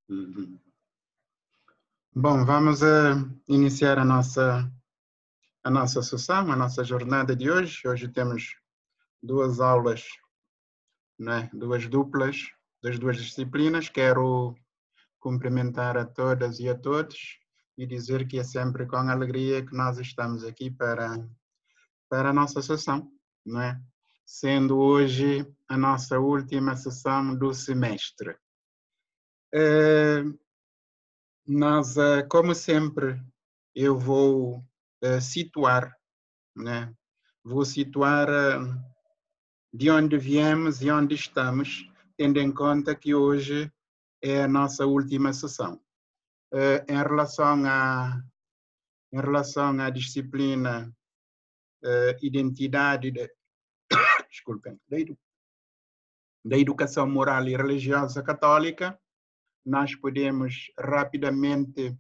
Uhum. Bom, vamos iniciar a nossa sessão, a nossa jornada de hoje. Hoje temos duas aulas, né, duas duplas das duas disciplinas. Quero cumprimentar a todas e a todos e dizer que é sempre com alegria que nós estamos aqui para a nossa sessão, não é? Sendo hoje a nossa última sessão do semestre. Nós, como sempre, eu vou situar, né? Vou situar de onde viemos e onde estamos, tendo em conta que hoje é a nossa última sessão. Em relação à disciplina identidade, desculpem, da educação moral e religiosa católica, nós podemos rapidamente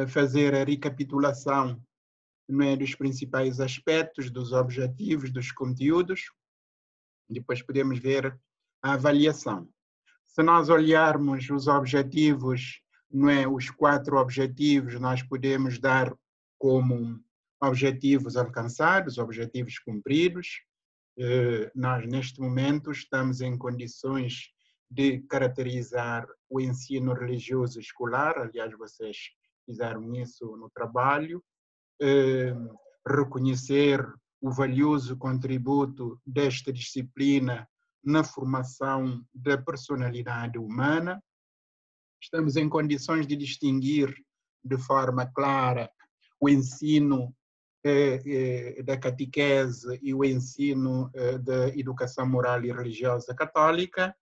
fazer a recapitulação, não é, dos principais aspectos, dos objetivos, dos conteúdos. Depois podemos ver a avaliação. Se nós olharmos os objetivos, não é, os 4 objetivos, nós podemos dar como objetivos alcançados, objetivos cumpridos. Nós, neste momento, estamos em condições de caracterizar o ensino religioso escolar, aliás, vocês fizeram isso no trabalho, reconhecer o valioso contributo desta disciplina na formação da personalidade humana. Estamos em condições de distinguir de forma clara o ensino da catequese e o ensino da educação moral e religiosa católica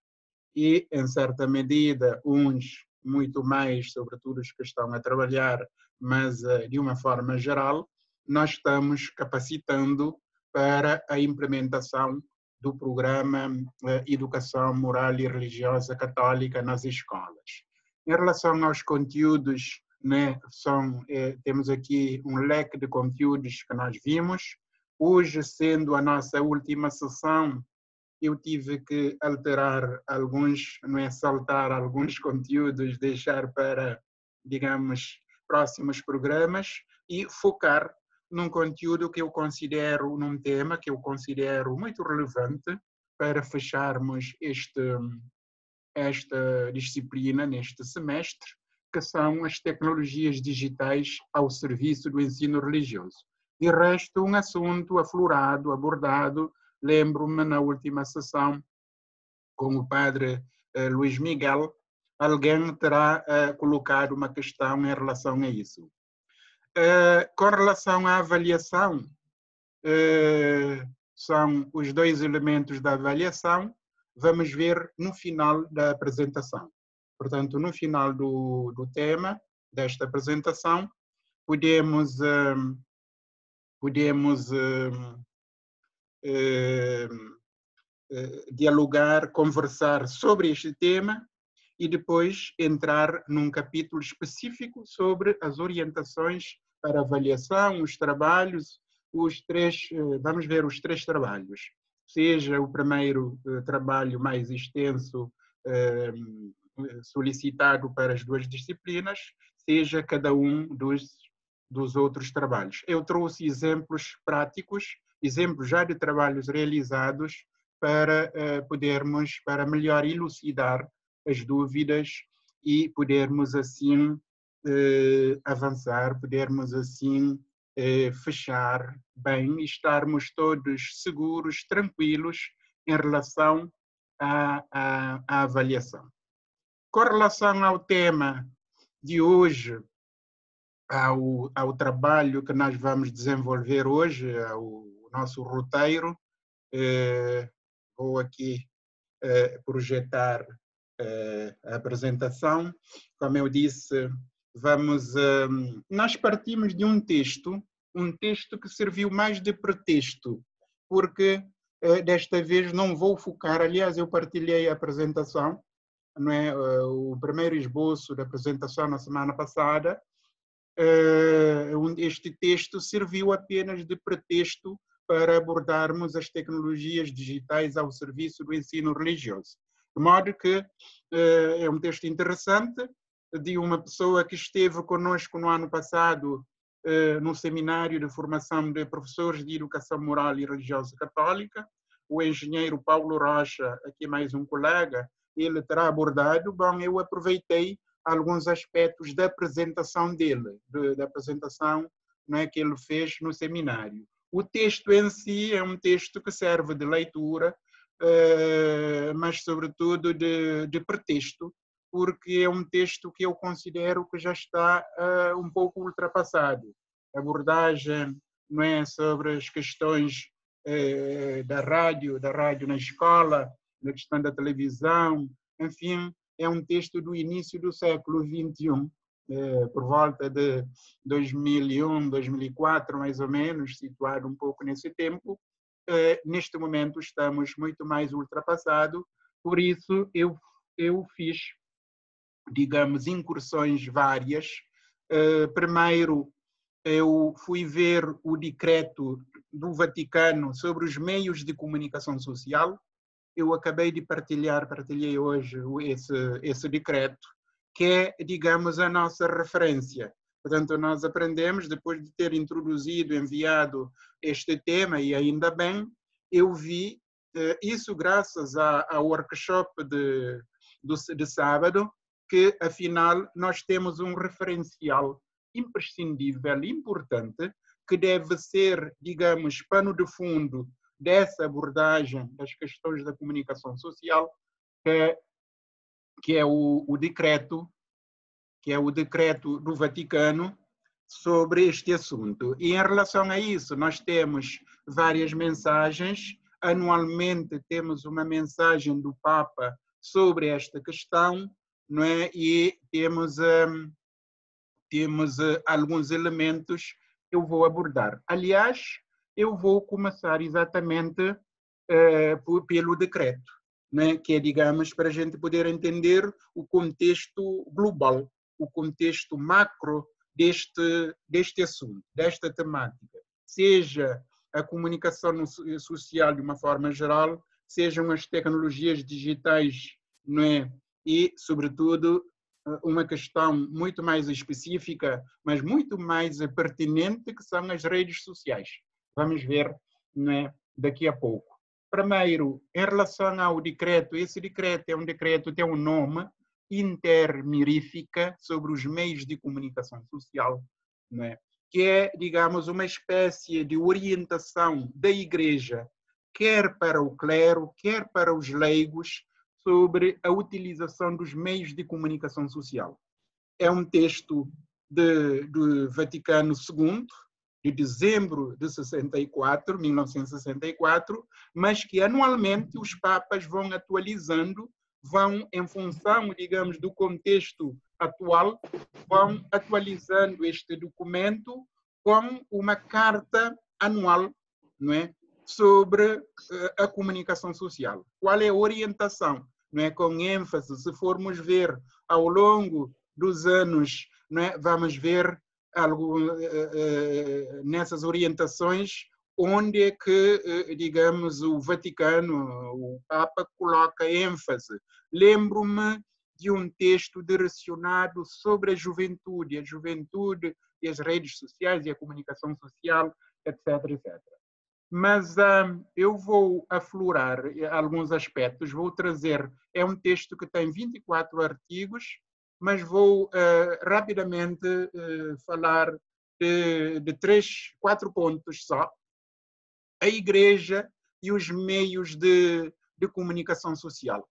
e, em certa medida, uns muito mais, sobretudo os que estão a trabalhar, mas de uma forma geral, nós estamos capacitando para a implementação do programa Educação Moral e Religiosa Católica nas escolas. Em relação aos conteúdos, né, temos aqui um leque de conteúdos que nós vimos. Hoje, sendo a nossa última sessão, eu tive que alterar alguns, não é, saltar alguns conteúdos, deixar para, digamos, próximos programas e focar num conteúdo que eu considero, num tema que eu considero muito relevante para fecharmos esta disciplina neste semestre, que são as tecnologias digitais ao serviço do ensino religioso. De resto, um assunto aflorado, abordado, lembro-me na última sessão com o padre Luís Miguel, alguém terá colocado uma questão em relação a isso. Com relação à avaliação, são os 2 elementos da avaliação, vamos ver no final da apresentação. Portanto, no final do tema desta apresentação, podemos dialogar, conversar sobre este tema e depois entrar num capítulo específico sobre as orientações para avaliação, os trabalhos, vamos ver os 3 trabalhos. Seja o primeiro trabalho mais extenso solicitado para as 2 disciplinas, seja cada um dos outros trabalhos. Eu trouxe exemplos práticos, exemplos já de trabalhos realizados para para melhor elucidar as dúvidas e podermos assim avançar, podermos assim fechar bem e estarmos todos seguros, tranquilos em relação à avaliação. Com relação ao tema de hoje, ao trabalho que nós vamos desenvolver hoje, ao nosso roteiro, vou aqui projetar a apresentação. Como eu disse, nós partimos de um texto que serviu mais de pretexto, porque desta vez não vou focar, aliás, eu partilhei a apresentação, não é, o primeiro esboço da apresentação na semana passada. Este texto serviu apenas de pretexto para abordarmos as tecnologias digitais ao serviço do ensino religioso. De modo que é um texto interessante de uma pessoa que esteve conosco no ano passado no seminário de formação de professores de educação moral e religiosa católica, o engenheiro Paulo Rocha, aqui mais um colega, ele terá abordado. Bom, eu aproveitei alguns aspectos da apresentação dele, da apresentação, não é, que ele fez no seminário. O texto em si é um texto que serve de leitura, mas sobretudo de pretexto, porque é um texto que eu considero que já está um pouco ultrapassado. A abordagem, não é, sobre as questões da rádio na escola, da questão da televisão, enfim, é um texto do início do século XXI, por volta de 2001, 2004, mais ou menos, situado um pouco nesse tempo. Neste momento estamos muito mais ultrapassados, por isso eu fiz, digamos, incursões várias. Primeiro, eu fui ver o decreto do Vaticano sobre os meios de comunicação social. Eu acabei de partilhei hoje esse decreto, que é, digamos, a nossa referência. Portanto, nós aprendemos, depois de ter introduzido, enviado este tema, e ainda bem, eu vi isso graças ao workshop de sábado, que, afinal, nós temos um referencial imprescindível, importante, que deve ser, digamos, pano de fundo dessa abordagem das questões da comunicação social, que é o decreto do Vaticano sobre este assunto. E em relação a isso, nós temos várias mensagens. Anualmente temos uma mensagem do Papa sobre esta questão, não é? E temos alguns elementos que eu vou abordar. Aliás, eu vou começar exatamente pelo decreto, né? Que é, digamos, para a gente poder entender o contexto global, o contexto macro deste assunto, desta temática. Seja a comunicação social de uma forma geral, sejam as tecnologias digitais, não é? E, sobretudo, uma questão muito mais específica, mas muito mais pertinente, que são as redes sociais. Vamos ver, não é, daqui a pouco. Primeiro, em relação ao decreto, esse decreto é um decreto, tem um nome, Intermirífica, sobre os meios de comunicação social, não é? Que é, digamos, uma espécie de orientação da Igreja, quer para o clero, quer para os leigos, sobre a utilização dos meios de comunicação social. É um texto do Vaticano II, de dezembro de 1964, mas que anualmente os papas vão atualizando, vão, em função, digamos, do contexto atual, vão atualizando este documento com uma carta anual, não é, sobre a comunicação social. Qual é a orientação? Não é, com ênfase, se formos ver ao longo dos anos, não é, vamos ver algo nessas orientações onde é que, digamos, o Vaticano, o Papa, coloca ênfase. Lembro-me de um texto direcionado sobre a juventude e as redes sociais e a comunicação social, etc, etc. Mas eu vou aflorar alguns aspectos, vou trazer, é um texto que tem 24 artigos, mas vou rapidamente falar de 4 pontos só. A Igreja e os meios de comunicação social.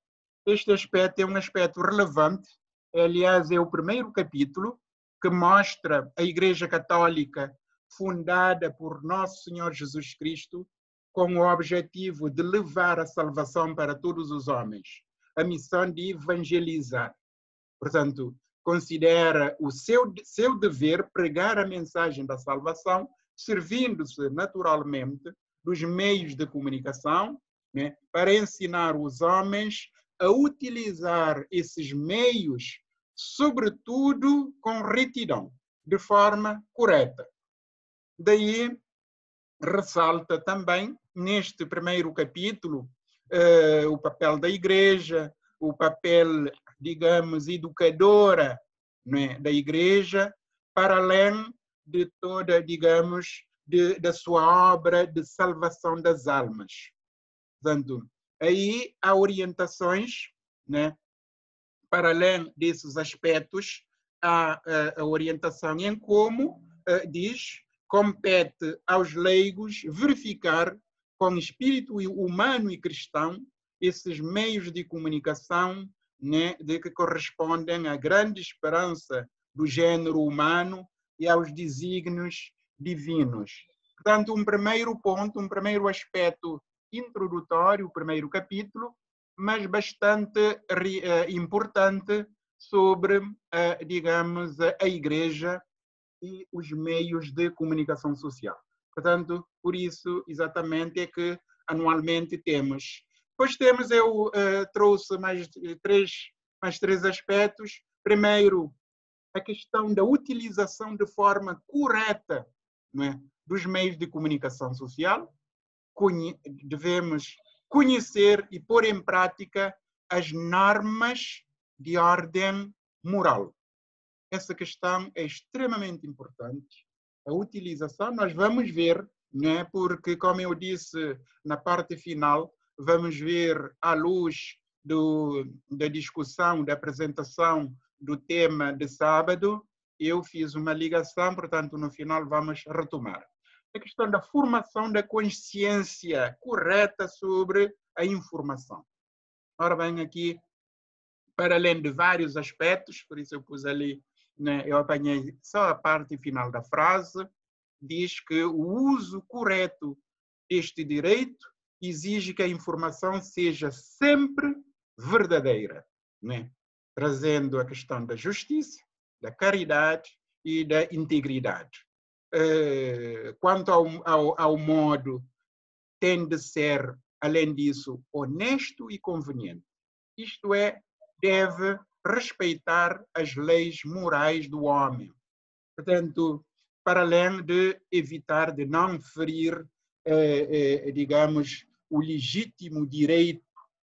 Este aspecto é um aspecto relevante, aliás, é o primeiro capítulo que mostra a Igreja Católica fundada por Nosso Senhor Jesus Cristo, com o objetivo de levar a salvação para todos os homens, a missão de evangelizar. Portanto, considera o seu dever pregar a mensagem da salvação, servindo-se naturalmente dos meios de comunicação, né, para ensinar os homens a utilizar esses meios, sobretudo com retidão, de forma correta. Daí, ressalta também, neste primeiro capítulo, o papel da Igreja, o papel, digamos, educadora, não é, da Igreja, para além de toda, digamos, da sua obra de salvação das almas. Portanto, aí há orientações, né? Para além desses aspectos, há a orientação em como, diz, compete aos leigos verificar com espírito humano e cristão esses meios de comunicação, né, de que correspondem à grande esperança do gênero humano e aos desígnios divinos. Portanto, um primeiro ponto, um primeiro aspecto introdutório, o primeiro capítulo, mas bastante importante sobre, digamos, a Igreja e os meios de comunicação social. Portanto, por isso, exatamente, é que anualmente temos. Depois temos, eu trouxe mais três aspectos. Primeiro, a questão da utilização de forma correta, não é, dos meios de comunicação social. Devemos conhecer e pôr em prática as normas de ordem moral. Essa questão é extremamente importante. A utilização, nós vamos ver, né, porque, como eu disse na parte final, vamos ver à luz da discussão, da apresentação do tema de sábado, eu fiz uma ligação, portanto, no final vamos retomar. A questão da formação da consciência correta sobre a informação. Ora bem, aqui, para além de vários aspectos, por isso eu pus ali, né, eu apanhei só a parte final da frase, diz que o uso correto deste direito exige que a informação seja sempre verdadeira, né? Trazendo a questão da justiça, da caridade e da integridade. Quanto ao modo, tem de ser, além disso, honesto e conveniente. Isto é, deve respeitar as leis morais do homem. Portanto, para além de evitar de não ferir, digamos, o legítimo direito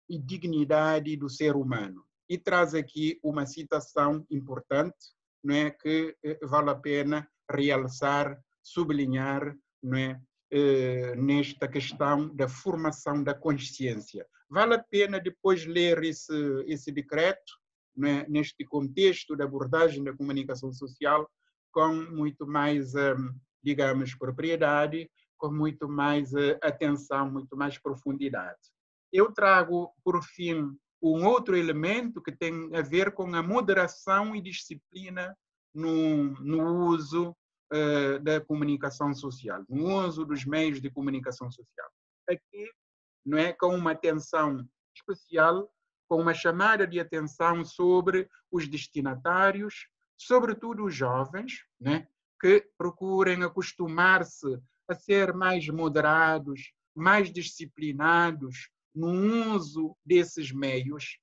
e dignidade do ser humano. E traz aqui uma citação importante, não é, que vale a pena realçar, sublinhar, não é, nesta questão da formação da consciência. Vale a pena depois ler esse decreto, não é, neste contexto da abordagem da comunicação social, com muito mais, digamos, propriedade, com muito mais atenção, muito mais profundidade. Eu trago, por fim, um outro elemento que tem a ver com a moderação e disciplina no uso da comunicação social, no uso dos meios de comunicação social. Aqui, não é, com uma atenção especial, com uma chamada de atenção sobre os destinatários, sobretudo os jovens, né, que procurem acostumar-se a ser mais moderados, mais disciplinados no uso desses meios,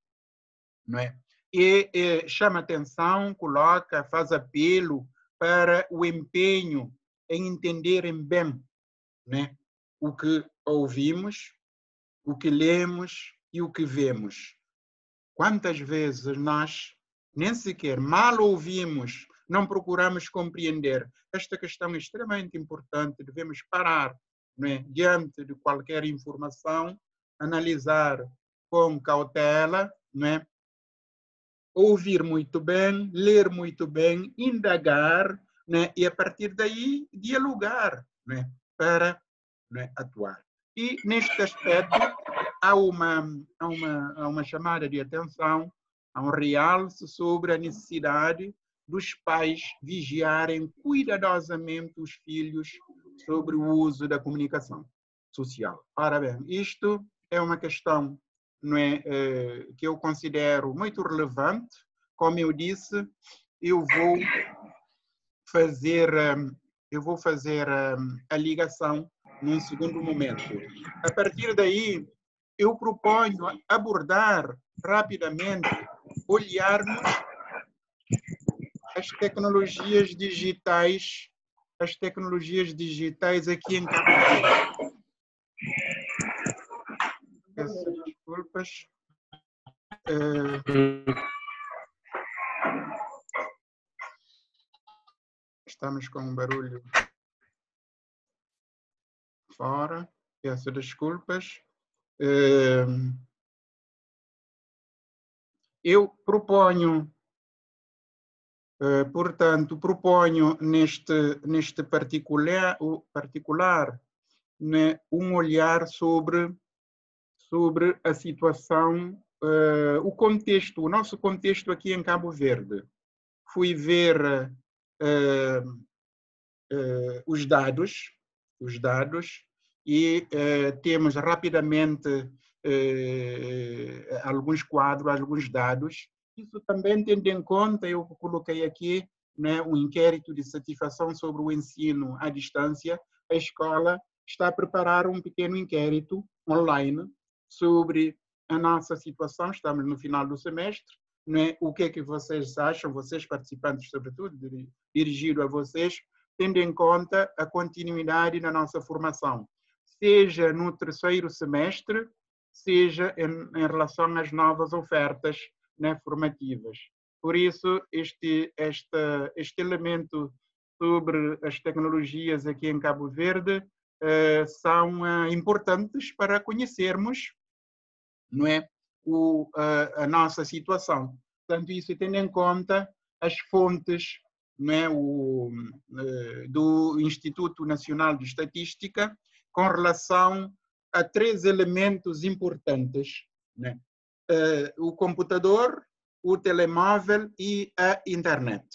não é? E chama atenção, coloca, faz apelo para o empenho em entenderem bem, né, o que ouvimos, o que lemos e o que vemos. Quantas vezes nós nem sequer mal ouvimos, não procuramos compreender? Esta questão é extremamente importante, devemos parar, não é, diante de qualquer informação, analisar com cautela, não é, ouvir muito bem, ler muito bem, indagar, né, e a partir daí dialogar, né, para, né, atuar. E neste aspecto há uma chamada de atenção, há um realce sobre a necessidade dos pais vigiarem cuidadosamente os filhos sobre o uso da comunicação social. Ora bem, isto é uma questão, não é, que eu considero muito relevante. Como eu disse, eu vou fazer a ligação num segundo momento. A partir daí, eu proponho abordar rapidamente, olharmos as tecnologias digitais aqui em Cabo Verde. Peço desculpas. Estamos com um barulho fora, peço desculpas. Eu proponho, portanto, neste particular, né, um olhar sobre a situação, o contexto, o nosso contexto aqui em Cabo Verde. Fui ver os dados e temos rapidamente alguns quadros, alguns dados. Isso também tendo em conta, eu coloquei aqui, né, um inquérito de satisfação sobre o ensino à distância. A escola está a preparar um pequeno inquérito online sobre a nossa situação. Estamos no final do semestre, né? O que é que vocês acham, vocês participantes, sobretudo, dirigido a vocês, tendo em conta a continuidade da nossa formação, seja no terceiro semestre, seja em relação às novas ofertas, né, formativas. Por isso, este elemento sobre as tecnologias aqui em Cabo Verde são importantes para conhecermos, não é, a nossa situação. Portanto, isso tendo em conta as fontes, não é, do Instituto Nacional de Estatística com relação a 3 elementos importantes, né? O computador, o telemóvel e a internet.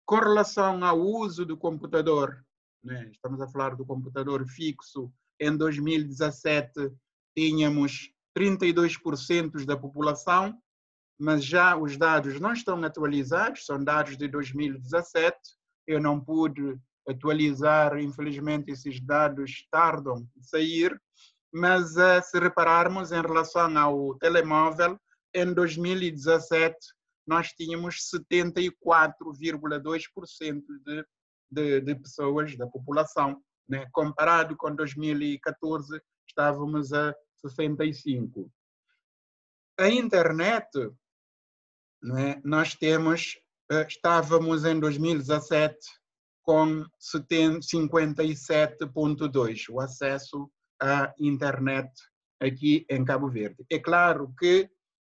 Com relação ao uso do computador, né, estamos a falar do computador fixo, em 2017 tínhamos 32% da população, mas já os dados não estão atualizados, são dados de 2017. Eu não pude atualizar, infelizmente esses dados tardam a sair, mas se repararmos em relação ao telemóvel, em 2017 nós tínhamos 74,2% de pessoas, da população, né? Comparado com 2014, estávamos a 65%. A internet, né, nós estávamos em 2017 com 57,2%, o acesso à internet aqui em Cabo Verde. É claro que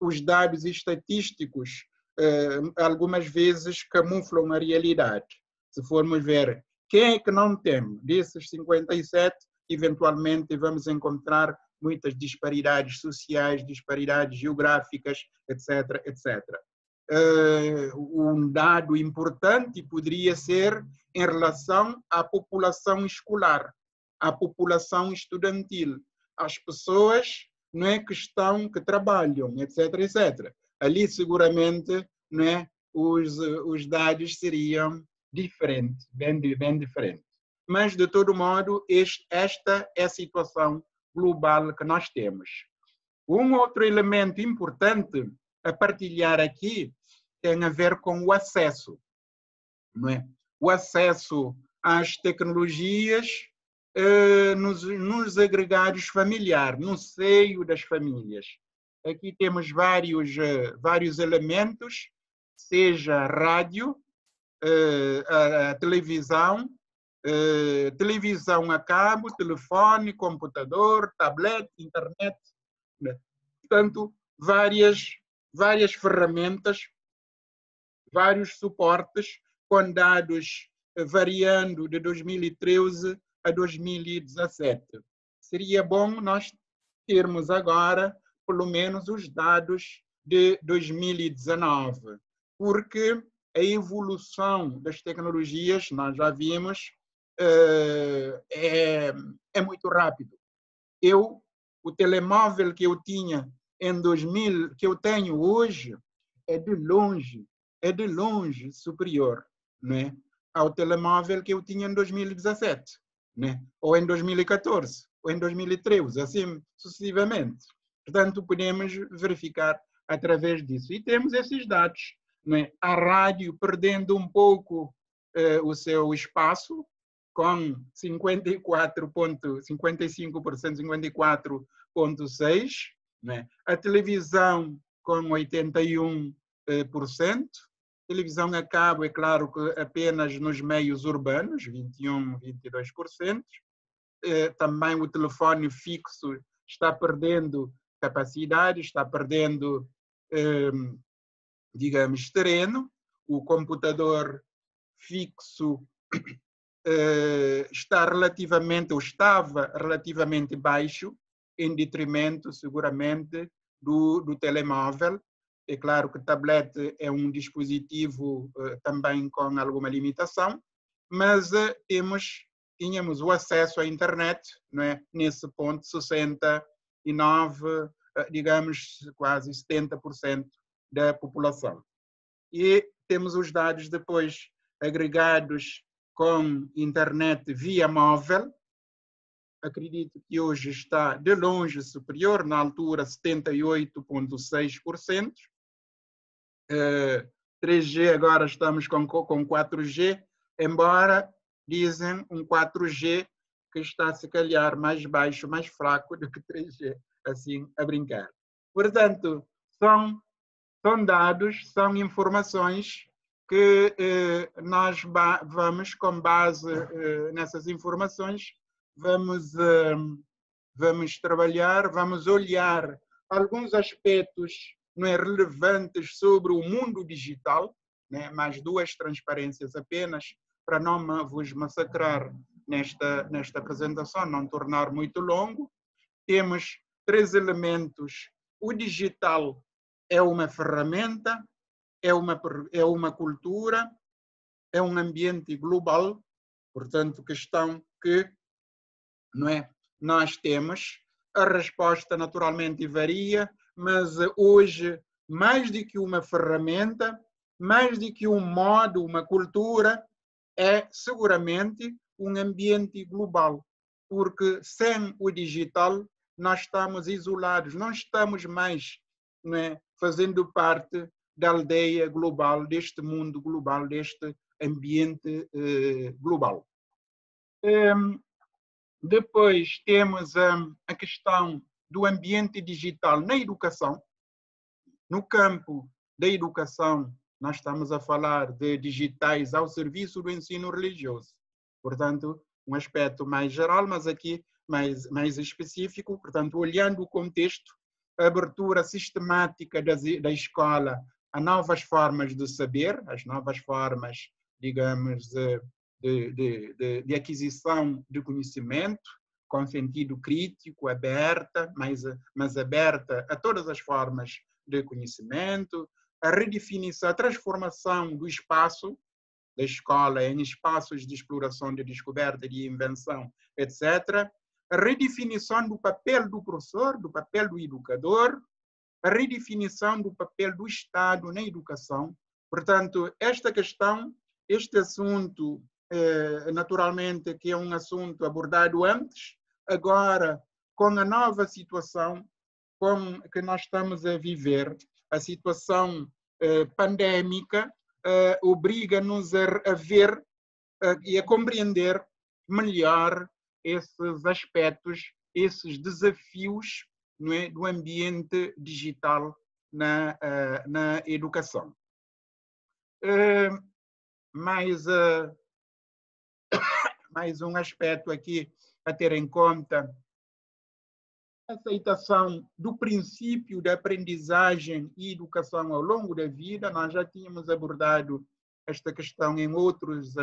os dados estatísticos algumas vezes camuflam a realidade. Se formos ver quem é que não tem desses 57, eventualmente vamos encontrar muitas disparidades sociais, disparidades geográficas, etc., etc. Um dado importante poderia ser em relação à população escolar, à população estudantil, às pessoas, não é, que trabalham, etc., etc. Ali seguramente, não é, os dados seriam diferentes, bem diferentes. Mas, de todo modo, esta é a situação global que nós temos. Um outro elemento importante a partilhar aqui tem a ver com o acesso, não é? O acesso às tecnologias nos agregados familiares, no seio das famílias. Aqui temos vários elementos, seja a rádio, a televisão, televisão a cabo, telefone, computador, tablet, internet, né? Portanto, várias ferramentas, vários suportes com dados variando de 2013 a 2017. Seria bom nós termos agora, pelo menos, os dados de 2019, porque a evolução das tecnologias, nós já vimos, é muito rápido. O telemóvel que eu tinha em 2000, que eu tenho hoje, é de longe superior, né, ao telemóvel que eu tinha em 2017, né, ou em 2014, ou em 2013, assim sucessivamente. Portanto, podemos verificar através disso. E temos esses dados, né? A rádio perdendo um pouco o seu espaço, com 55%, 54,6%, né? A televisão com 81%. Televisão a cabo, é claro que apenas nos meios urbanos, 21%, 22%. Também o telefone fixo está perdendo capacidade, está perdendo, digamos, terreno. O computador fixo está relativamente, ou estava relativamente baixo, em detrimento, seguramente, do telemóvel. É claro que o tablet é um dispositivo também com alguma limitação, mas tínhamos o acesso à internet, não é? Nesse ponto, 69%, digamos, quase 70% da população. E temos os dados depois agregados com internet via móvel. Acredito que hoje está de longe superior, na altura 78,6%. 3G agora estamos com 4G, embora dizem um 4G que está se calhar mais baixo, mais fraco do que 3G, assim a brincar. Portanto, são dados, são informações que nós vamos, com base nessas informações, vamos trabalhar, vamos olhar alguns aspectos, não é, relevantes sobre o mundo digital, né, mais duas transparências apenas, para não vos massacrar nesta apresentação, não tornar muito longo. Temos 3 elementos. O digital é uma ferramenta, é uma cultura, é um ambiente global, portanto, questão que, não é, nós temos. A resposta naturalmente varia, mas hoje, mais do que uma ferramenta, mais do que um modo, uma cultura, é seguramente um ambiente global, porque sem o digital nós estamos isolados, não estamos mais, não é, fazendo parte da aldeia global, deste mundo global, deste ambiente global. Depois temos a questão do ambiente digital na educação. No campo da educação, nós estamos a falar de digitais ao serviço do ensino religioso. Portanto, um aspecto mais geral, mas aqui mais específico. Portanto, olhando o contexto, a abertura sistemática da escola a novas formas de saber, as novas formas, digamos, de aquisição de conhecimento, com sentido crítico, aberta, mas aberta a todas as formas de conhecimento, a redefinição, a transformação do espaço da escola em espaços de exploração, de descoberta, de invenção, etc. A redefinição do papel do professor, do papel do educador, a redefinição do papel do Estado na educação. Portanto, esta questão, este assunto, naturalmente, que é um assunto abordado antes, agora, com a nova situação que nós estamos a viver, a situação pandémica, obriga-nos a ver e a compreender melhor esses aspectos, esses desafios, não é, do ambiente digital na educação. Mais um aspecto aqui a ter em conta: a aceitação do princípio da aprendizagem e educação ao longo da vida. Nós já tínhamos abordado esta questão em outros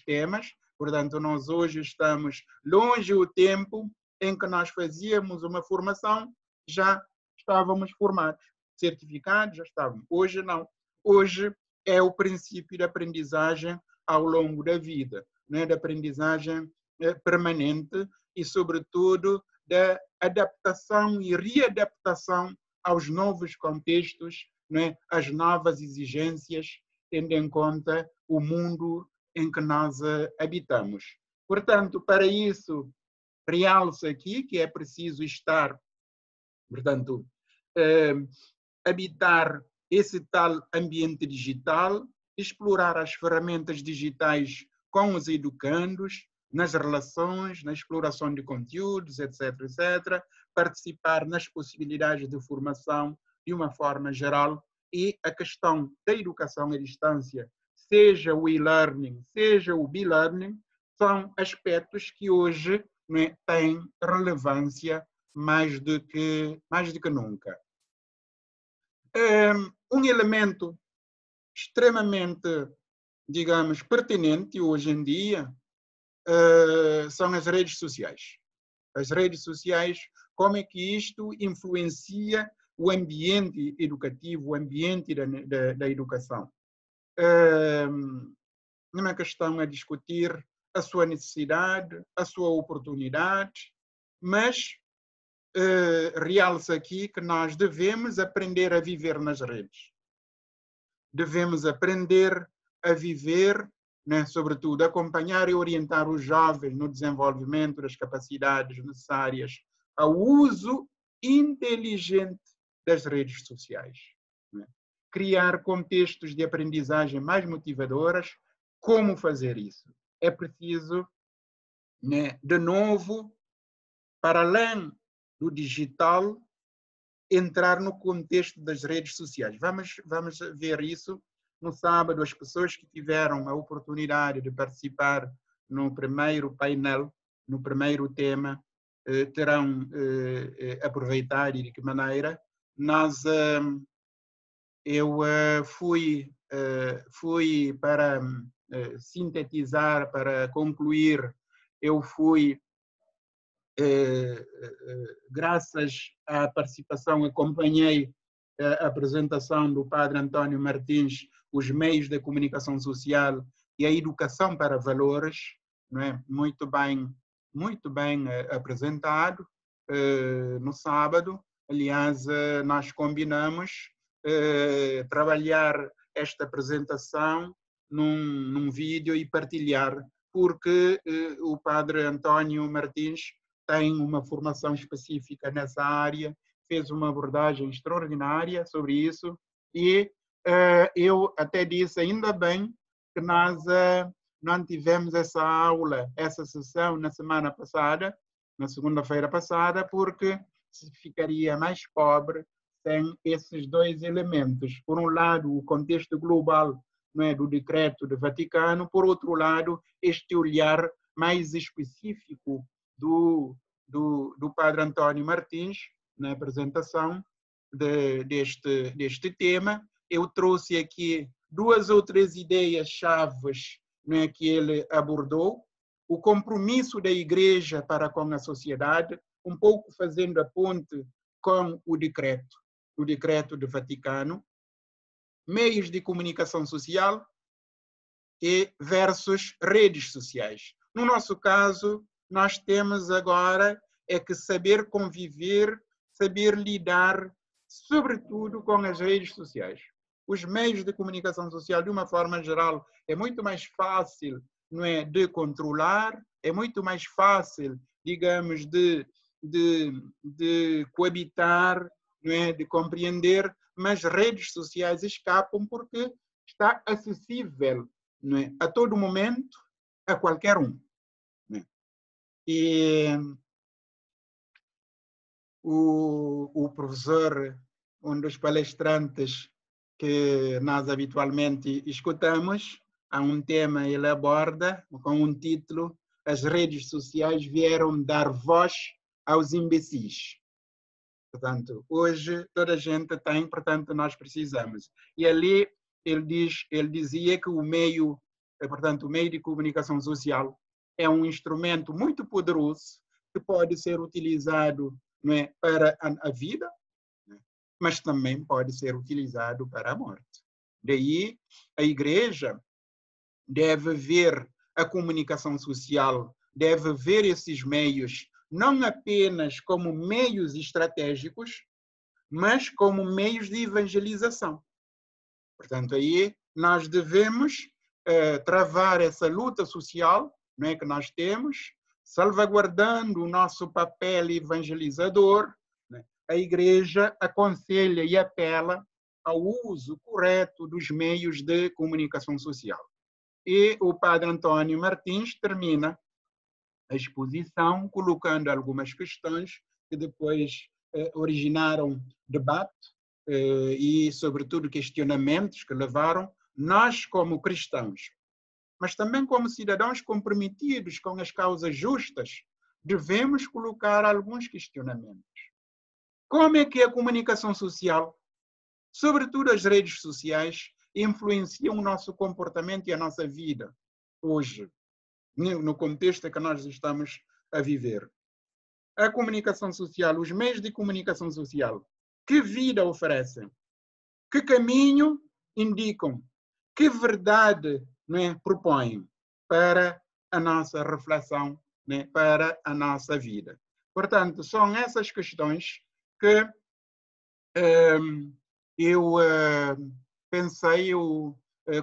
temas. Portanto, nós hoje estamos longe do tempo em que nós fazíamos uma formação, já estávamos formados, certificados, já estávamos. Hoje não. Hoje é o princípio da aprendizagem ao longo da vida, né? Da aprendizagem permanente e, sobretudo, da adaptação e readaptação aos novos contextos, né? Às novas exigências, tendo em conta o mundo em que nós habitamos. Portanto, para isso, realço aqui que é preciso estar, portanto, habitar esse tal ambiente digital, explorar as ferramentas digitais com os educandos, nas relações, na exploração de conteúdos, etc., etc., participar nas possibilidades de formação de uma forma geral e a questão da educação à distância, seja o e-learning, seja o be-learning, são aspectos que hoje, né, têm relevância mais do que nunca. Um elemento extremamente, digamos, pertinente hoje em dia são as redes sociais. As redes sociais, como é que isto influencia o ambiente educativo, o ambiente da educação. Uma questão a discutir a sua necessidade, a sua oportunidade, mas realça aqui que nós devemos aprender a viver nas redes. Devemos aprender a viver, né, sobretudo, acompanhar e orientar os jovens no desenvolvimento das capacidades necessárias ao uso inteligente das redes sociais. Né? Criar contextos de aprendizagem mais motivadoras. Como fazer isso? É preciso, né, de novo, para além do digital, entrar no contexto das redes sociais. Vamos ver isso no sábado. As pessoas que tiveram a oportunidade de participar no primeiro painel, no primeiro tema, terão aproveitar e de que maneira. Eu fui para sintetizar, para concluir, eu fui graças à participação, acompanhei a apresentação do padre António Martins, os meios da comunicação social e a educação para valores, não é? Muito bem apresentado no sábado. Aliás, nós combinamos trabalhar esta apresentação num vídeo e partilhar, porque o padre António Martins tem uma formação específica nessa área, fez uma abordagem extraordinária sobre isso e eu até disse, ainda bem que nós não tivemos essa aula, essa sessão na semana passada, na segunda-feira passada, porque ficaria mais pobre sem esses dois elementos. Por um lado, o contexto global, não é, do decreto do Vaticano, por outro lado, este olhar mais específico do padre António Martins, na apresentação deste tema. Eu trouxe aqui 2 ou 3 ideias chaves, né, que ele abordou. O compromisso da Igreja para com a sociedade, um pouco fazendo a ponte com o decreto do Vaticano, meios de comunicação social e versus redes sociais. No nosso caso, nós temos agora que saber conviver, saber lidar, sobretudo com as redes sociais. Os meios de comunicação social, de uma forma geral, é muito mais fácil, não é, de controlar, é muito mais fácil, digamos, de coabitar, não é, de compreender, mas redes sociais escapam porque está acessível, não é, a todo momento, a qualquer um. Não é? E o professor, um dos palestrantes que nós habitualmente escutamos, há um tema ele aborda com um título: as redes sociais vieram dar voz aos imbecis. Portanto, hoje toda a gente tem, portanto, nós precisamos. E ali ele dizia que o meio de comunicação social é um instrumento muito poderoso que pode ser utilizado, não é, para a vida, né, mas também pode ser utilizado para a morte. Daí a Igreja deve ver a comunicação social, deve ver esses meios não apenas como meios estratégicos, mas como meios de evangelização. Portanto, aí nós devemos travar essa luta social, não é, que nós temos, salvaguardando o nosso papel evangelizador. Né? A Igreja aconselha e apela ao uso correto dos meios de comunicação social. E o padre António Martins termina a exposição, colocando algumas questões que depois originaram debate e, sobretudo, questionamentos que levaram nós, como cristãos, mas também como cidadãos comprometidos com as causas justas, devemos colocar alguns questionamentos. Como é que a comunicação social, sobretudo as redes sociais, influenciam o nosso comportamento e a nossa vida hoje, no contexto que nós estamos a viver? A comunicação social, os meios de comunicação social, que vida oferecem? Que caminho indicam? Que verdade, né, propõem para a nossa reflexão, né, para a nossa vida? Portanto, são essas questões que eu pensei,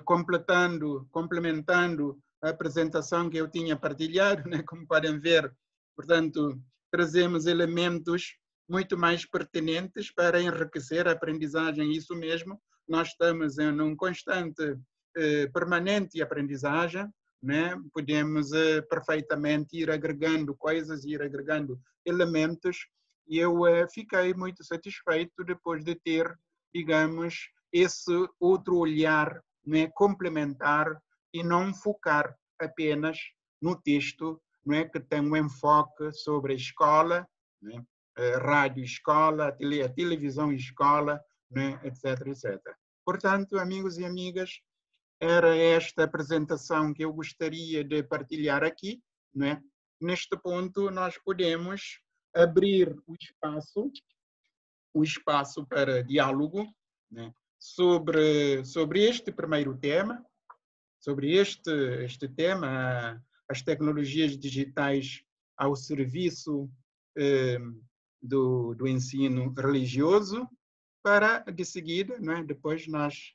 complementando a apresentação que eu tinha partilhado, né, como podem ver, portanto, trazemos elementos muito mais pertinentes para enriquecer a aprendizagem, isso mesmo, nós estamos em um constante, permanente aprendizagem, né? Podemos perfeitamente ir agregando coisas, ir agregando elementos, e eu fiquei muito satisfeito depois de ter, digamos, esse outro olhar, né, complementar e não focar apenas no texto, não é, que tem um enfoque sobre a escola, né, rádio escola, a televisão escola, né, etc, etc. Portanto, amigos e amigas, era esta apresentação que eu gostaria de partilhar aqui, né? Neste ponto, nós podemos abrir o espaço para diálogo, né, sobre este primeiro tema, sobre este tema, as tecnologias digitais ao serviço do ensino religioso, para, de seguida, né, depois nós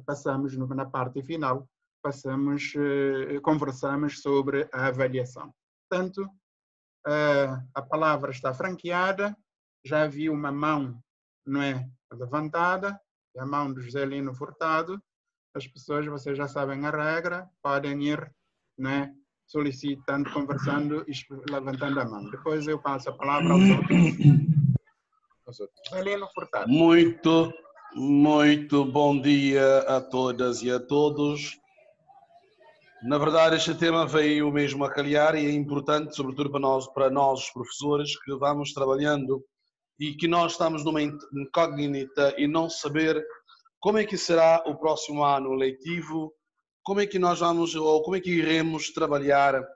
passamos na parte final, conversamos sobre a avaliação. Portanto, a palavra está franqueada, já vi uma mão, não é, levantada, a mão do José Lino Furtado. As pessoas, vocês já sabem a regra, podem ir, não é, solicitando, conversando e levantando a mão. Depois eu passo a palavra aos outros. José Lino Furtado. Muito bom dia a todas e a todos. Na verdade, este tema veio mesmo a calhar e é importante, sobretudo para nós os professores, que vamos trabalhando e que nós estamos numa incógnita e não saber como é que será o próximo ano letivo, como é que nós vamos, ou como é que iremos trabalhar.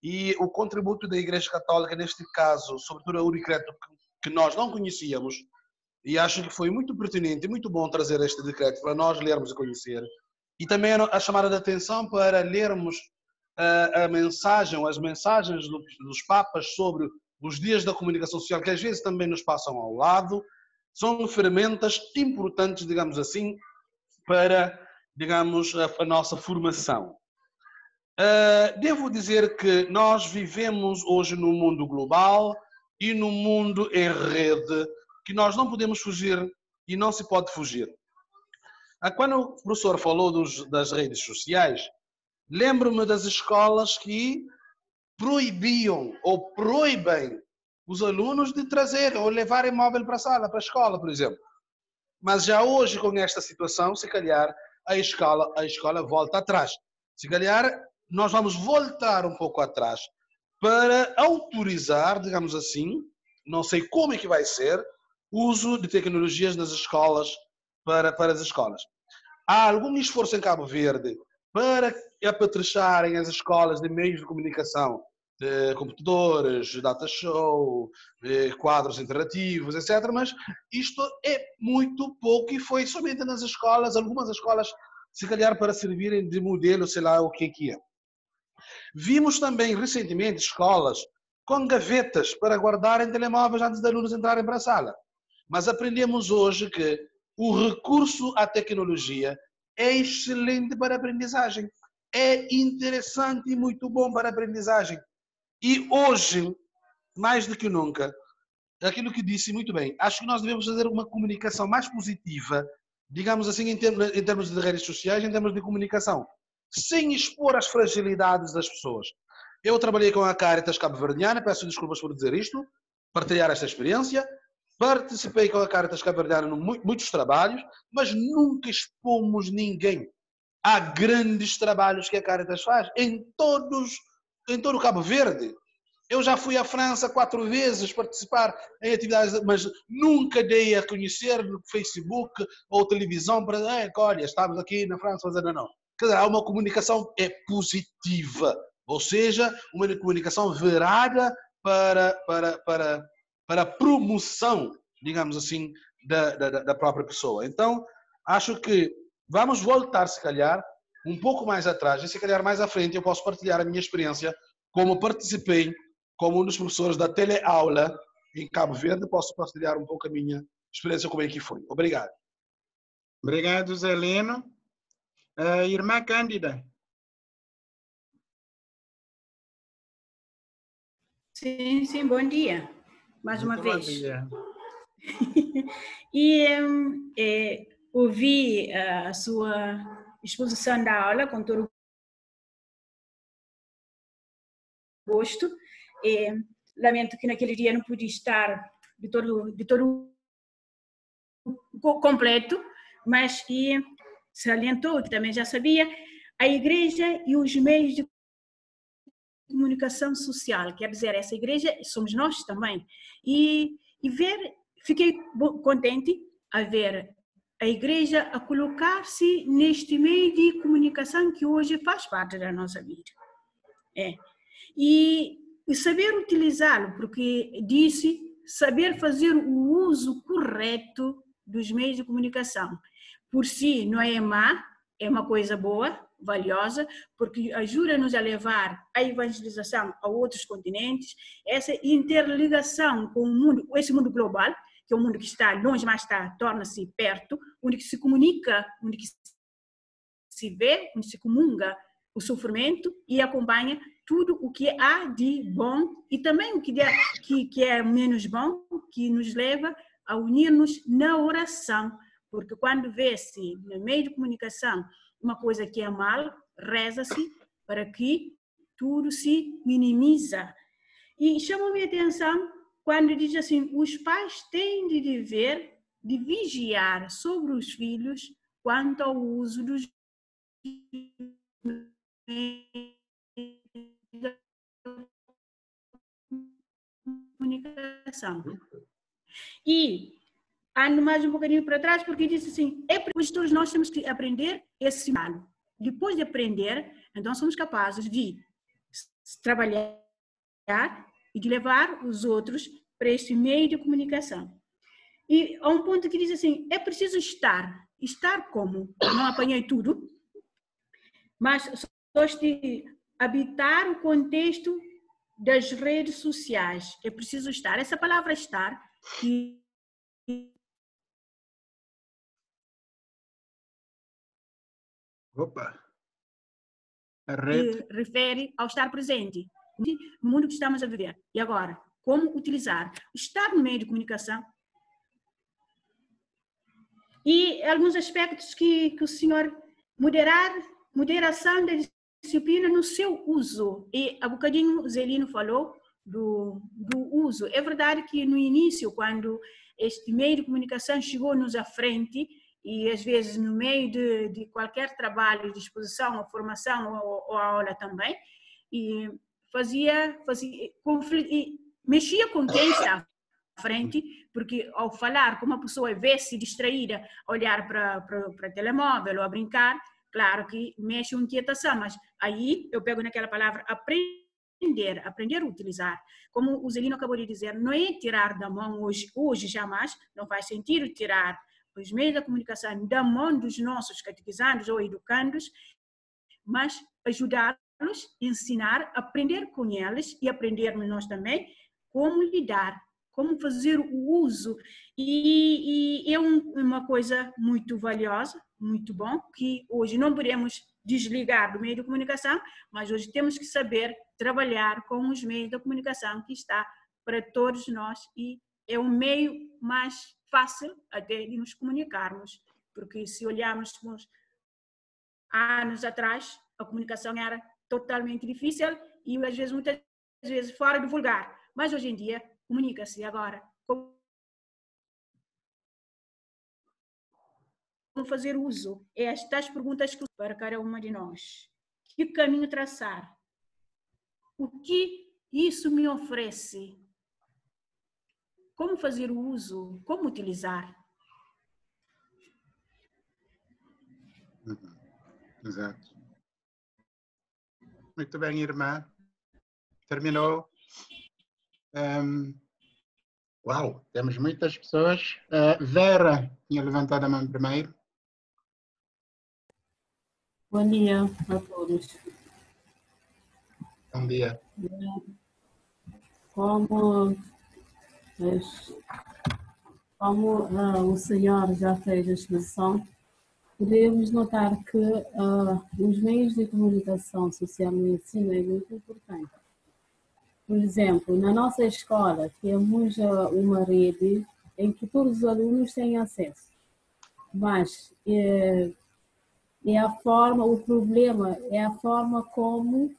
E o contributo da Igreja Católica, neste caso, sobretudo o decreto que nós não conhecíamos, e acho que foi muito pertinente e muito bom trazer este decreto para nós lermos e conhecer. E também a chamada de atenção para lermos as mensagens dos papas sobre os dias da comunicação social, que às vezes também nos passam ao lado. São ferramentas importantes, digamos assim, para, digamos, a nossa formação. Devo dizer que nós vivemos hoje num mundo global e num mundo em rede, que nós não podemos fugir e não se pode fugir. Quando o professor falou das redes sociais, lembro-me das escolas que proibiam ou proíbem os alunos de trazer ou levarem móvel para a sala, para a escola, por exemplo. Mas já hoje, com esta situação, se calhar a escola volta atrás. Se calhar nós vamos voltar um pouco atrás para autorizar, digamos assim, não sei como é que vai ser, o uso de tecnologias nas escolas, para as escolas. Há algum esforço em Cabo Verde para apetrecharem as escolas de meios de comunicação, de computadores, data show, quadros interativos, etc. Mas isto é muito pouco e foi somente nas escolas, algumas escolas, se calhar para servirem de modelo, sei lá o que é. Vimos também recentemente escolas com gavetas para guardarem telemóveis antes de alunos entrarem para a sala. Mas aprendemos hoje que o recurso à tecnologia é excelente para a aprendizagem. É interessante e muito bom para a aprendizagem. E hoje, mais do que nunca, aquilo que disse muito bem, acho que nós devemos fazer uma comunicação mais positiva, digamos assim, em termos de redes sociais, em termos de comunicação, sem expor as fragilidades das pessoas. Eu trabalhei com a Caritas cabo-verdiana, peço desculpas por dizer isto, partilhar esta experiência. Participei com a Caritas cabo-verdiana em muitos trabalhos, mas nunca expomos ninguém. Há grandes trabalhos que a Caritas faz em todo o Cabo Verde. Eu já fui à França 4 vezes participar em atividades, mas nunca dei a conhecer no Facebook ou televisão para olha, estamos aqui na França fazendo não. Quer dizer, há uma comunicação positiva, ou seja, uma comunicação virada para a promoção, digamos assim, da própria pessoa. Então, acho que vamos voltar, se calhar, um pouco mais atrás, e se calhar mais à frente eu posso partilhar a minha experiência, como participei como um dos professores da teleaula em Cabo Verde, posso partilhar um pouco a minha experiência, como é que foi. Obrigado. Obrigado, Zeleno. Irmã Cândida. Sim, sim, bom dia. Mais uma vez. Bom dia. E ouvi a sua exposição da aula com todo o gosto. Lamento que naquele dia não pude estar de todo completo, mas salientou, que também já sabia, a igreja e os meios de comunicação social, quer dizer, essa igreja somos nós também. E fiquei contente a ver a igreja a colocar-se neste meio de comunicação que hoje faz parte da nossa vida. E saber utilizá-lo, porque disse saber fazer o uso correto dos meios de comunicação. Por si não é má, é uma coisa boa, valiosa, porque ajuda-nos a levar a evangelização a outros continentes, essa interligação com o mundo, esse mundo global, que é um mundo que está longe, mas torna-se perto, onde se comunica, onde se vê, onde se comunga o sofrimento e acompanha tudo o que há de bom e também o que é menos bom, que nos leva a unir-nos na oração, porque quando vê-se no meio de comunicação uma coisa que é mal, reza-se para que tudo se minimiza. E chama-me a atenção quando diz assim, os pais têm de dever de vigiar sobre os filhos quanto ao uso dos comunicação. E ando mais um bocadinho para trás, porque disse assim, todos nós temos que aprender esse sinal. Depois de aprender, então somos capazes de trabalhar e de levar os outros para este meio de comunicação. E há um ponto que diz assim, é preciso estar como? Não apanhei tudo, mas só de habitar o contexto das redes sociais. É preciso estar. Essa palavra estar, que refere ao estar presente no mundo que estamos a viver. E agora, como utilizar? Estar no meio de comunicação. E alguns aspectos que o senhor moderação da disciplina no seu uso. E há bocadinho o Zelino falou do uso. É verdade que no início, quando este meio de comunicação chegou-nos à frente, e às vezes no meio de qualquer trabalho de exposição ou formação ou aula também, e mexia com quem está à frente, porque ao falar com uma pessoa vê-se distraída, olhar para o telemóvel ou a brincar, claro que mexe uma inquietação, mas aí eu pego naquela palavra aprender a utilizar. Como o Zelino acabou de dizer, não é tirar da mão hoje jamais, não faz sentido tirar os meios da comunicação da mão dos nossos catequizandos ou educandos, mas ajudá-los, ensinar, aprender com eles e aprendermos nós também como lidar, como fazer o uso. E é uma coisa muito valiosa, muito bom, que hoje não podemos desligar do meio de comunicação, mas hoje temos que saber trabalhar com os meios da comunicação que está para todos nós e é um meio mais fácil até de nos comunicarmos, porque se olharmos anos atrás, a comunicação era totalmente difícil e às vezes, muitas vezes, fora do vulgar. Mas hoje em dia, comunica-se agora. Como fazer uso? Estas perguntas que para cada uma de nós. Que caminho traçar? O que isso me oferece? Como fazer o uso? Como utilizar? Exato. Muito bem, irmã. Terminou. Uau, temos muitas pessoas. Vera tinha levantado a mão primeiro. Bom dia a todos. Bom dia. Como o senhor já fez a exposição, podemos notar que os meios de comunicação social no ensino é muito importante. Por exemplo, na nossa escola temos uma rede em que todos os alunos têm acesso, mas o problema é a forma como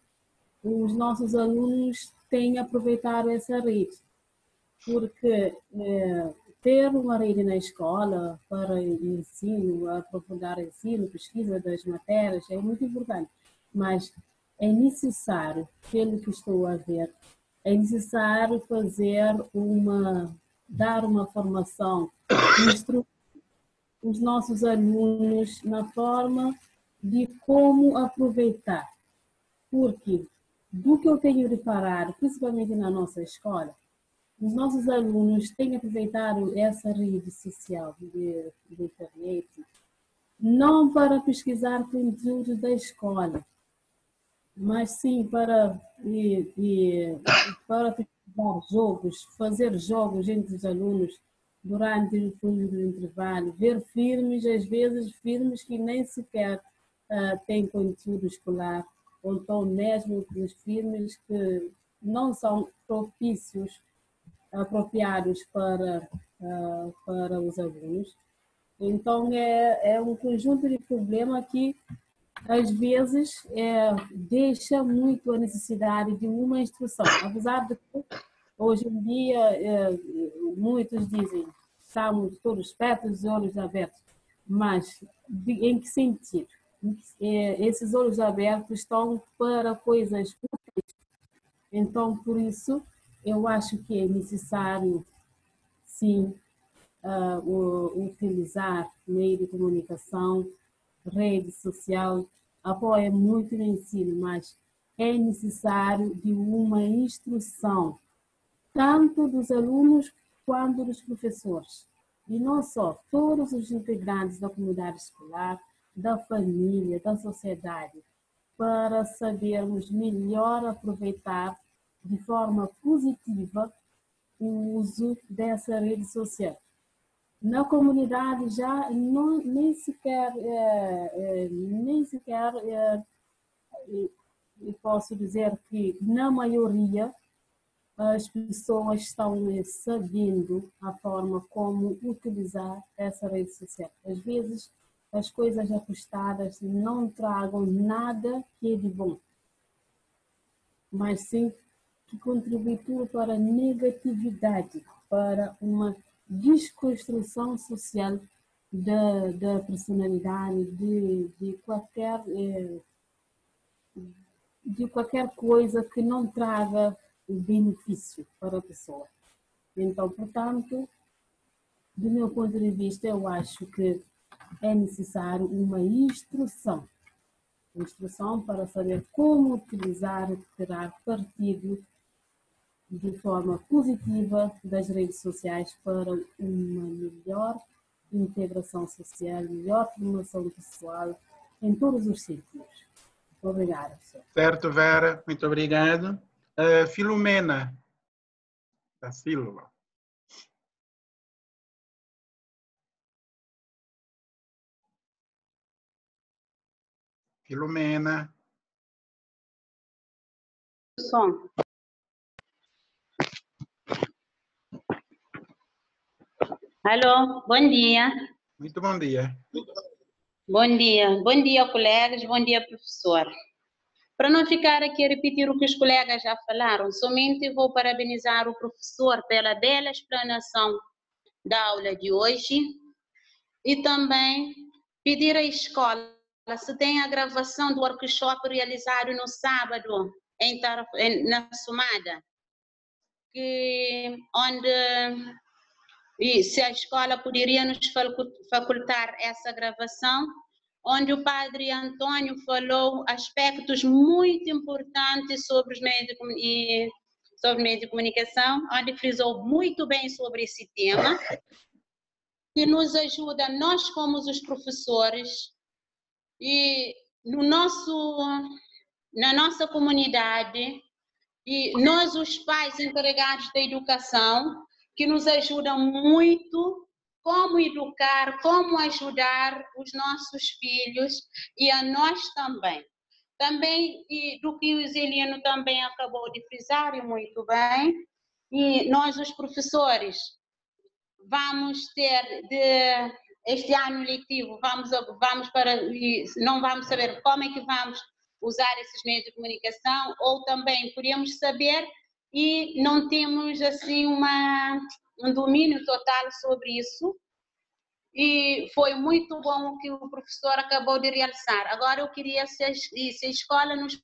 os nossos alunos têm aproveitado essa rede, porque ter uma rede na escola para ensino, aprofundar o ensino, pesquisa das matérias é muito importante, mas é necessário, pelo que estou a ver, é necessário dar uma formação, instruir os nossos alunos na forma de como aproveitar, porque do que eu tenho reparado, principalmente na nossa escola, os nossos alunos têm aproveitado essa rede social de internet não para pesquisar conteúdo da escola, mas sim para pesquisar jogos, fazer jogos entre os alunos durante o intervalo, ver filmes, às vezes filmes que nem sequer têm conteúdo escolar, ou então mesmo os filmes que não são apropriados para os alunos. Então, é um conjunto de problemas que, às vezes, deixa muito a necessidade de uma instrução. Apesar de que, hoje em dia, muitos dizem estamos todos pertos e olhos abertos, mas em que sentido? Esses olhos abertos estão para coisas úteis. Então, por isso, eu acho que é necessário, sim, utilizar meio de comunicação, rede social, apoia muito no ensino, mas é necessário de uma instrução, tanto dos alunos quanto dos professores. E não só, todos os integrantes da comunidade escolar, da família, da sociedade, para sabermos melhor aproveitar de forma positiva o uso dessa rede social. Na comunidade já nem sequer posso dizer que na maioria as pessoas estão sabendo a forma como utilizar essa rede social. Às vezes as coisas apostadas não tragam nada que é de bom, mas sim que contribui tudo para a negatividade, para uma desconstrução social da personalidade, de qualquer coisa que não traga benefício para a pessoa. Então, portanto, do meu ponto de vista, eu acho que é necessário uma instrução para saber como utilizar e tirar partido de forma positiva das redes sociais para uma melhor integração social, melhor formação pessoal em todos os sentidos. Obrigada, senhor. Certo, Vera, muito obrigado. Filomena da Silva. Filomena. Som. Alô, bom dia. Muito bom dia. Bom dia, colegas, bom dia, professor. Para não ficar aqui a repetir o que os colegas já falaram, somente vou parabenizar o professor pela bela explanação da aula de hoje e também pedir à escola se tem a gravação do workshop realizado no sábado na Sumada, e se a escola poderia nos facultar essa gravação, onde o padre Antônio falou aspectos muito importantes sobre os meios de comunicação, onde frisou muito bem sobre esse tema, que nos ajuda, nós como os professores, e na nossa comunidade, e nós os pais encarregados da educação, que nos ajudam muito como educar, como ajudar os nossos filhos e a nós também. Também, e do que o Zelino também acabou de frisar, e muito bem, e nós os professores vamos ter este ano letivo, não vamos saber como é que vamos usar esses meios de comunicação, ou também podemos saber e não temos assim um domínio total sobre isso. E foi muito bom o que o professor acabou de realçar. Agora eu queria se a escola nos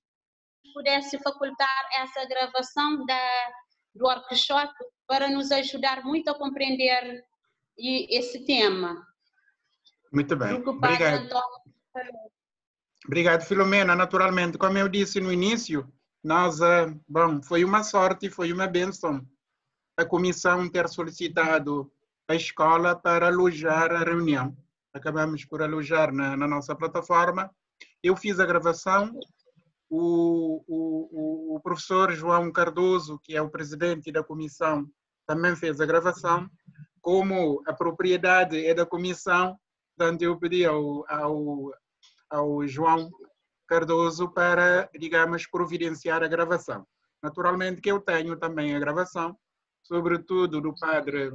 pudesse facultar essa gravação do workshop para nos ajudar muito a compreender esse tema. Muito bem, obrigado. Obrigado, Filomena. Naturalmente, como eu disse no início, foi uma sorte, foi uma bênção a comissão ter solicitado a escola para alojar a reunião. Acabamos por alojar na nossa plataforma. Eu fiz a gravação, o professor João Cardoso, que é o presidente da comissão, também fez a gravação. Como a propriedade é da comissão, portanto, eu pedi ao João Cardoso para, digamos, providenciar a gravação. Naturalmente que eu tenho também a gravação, sobretudo do padre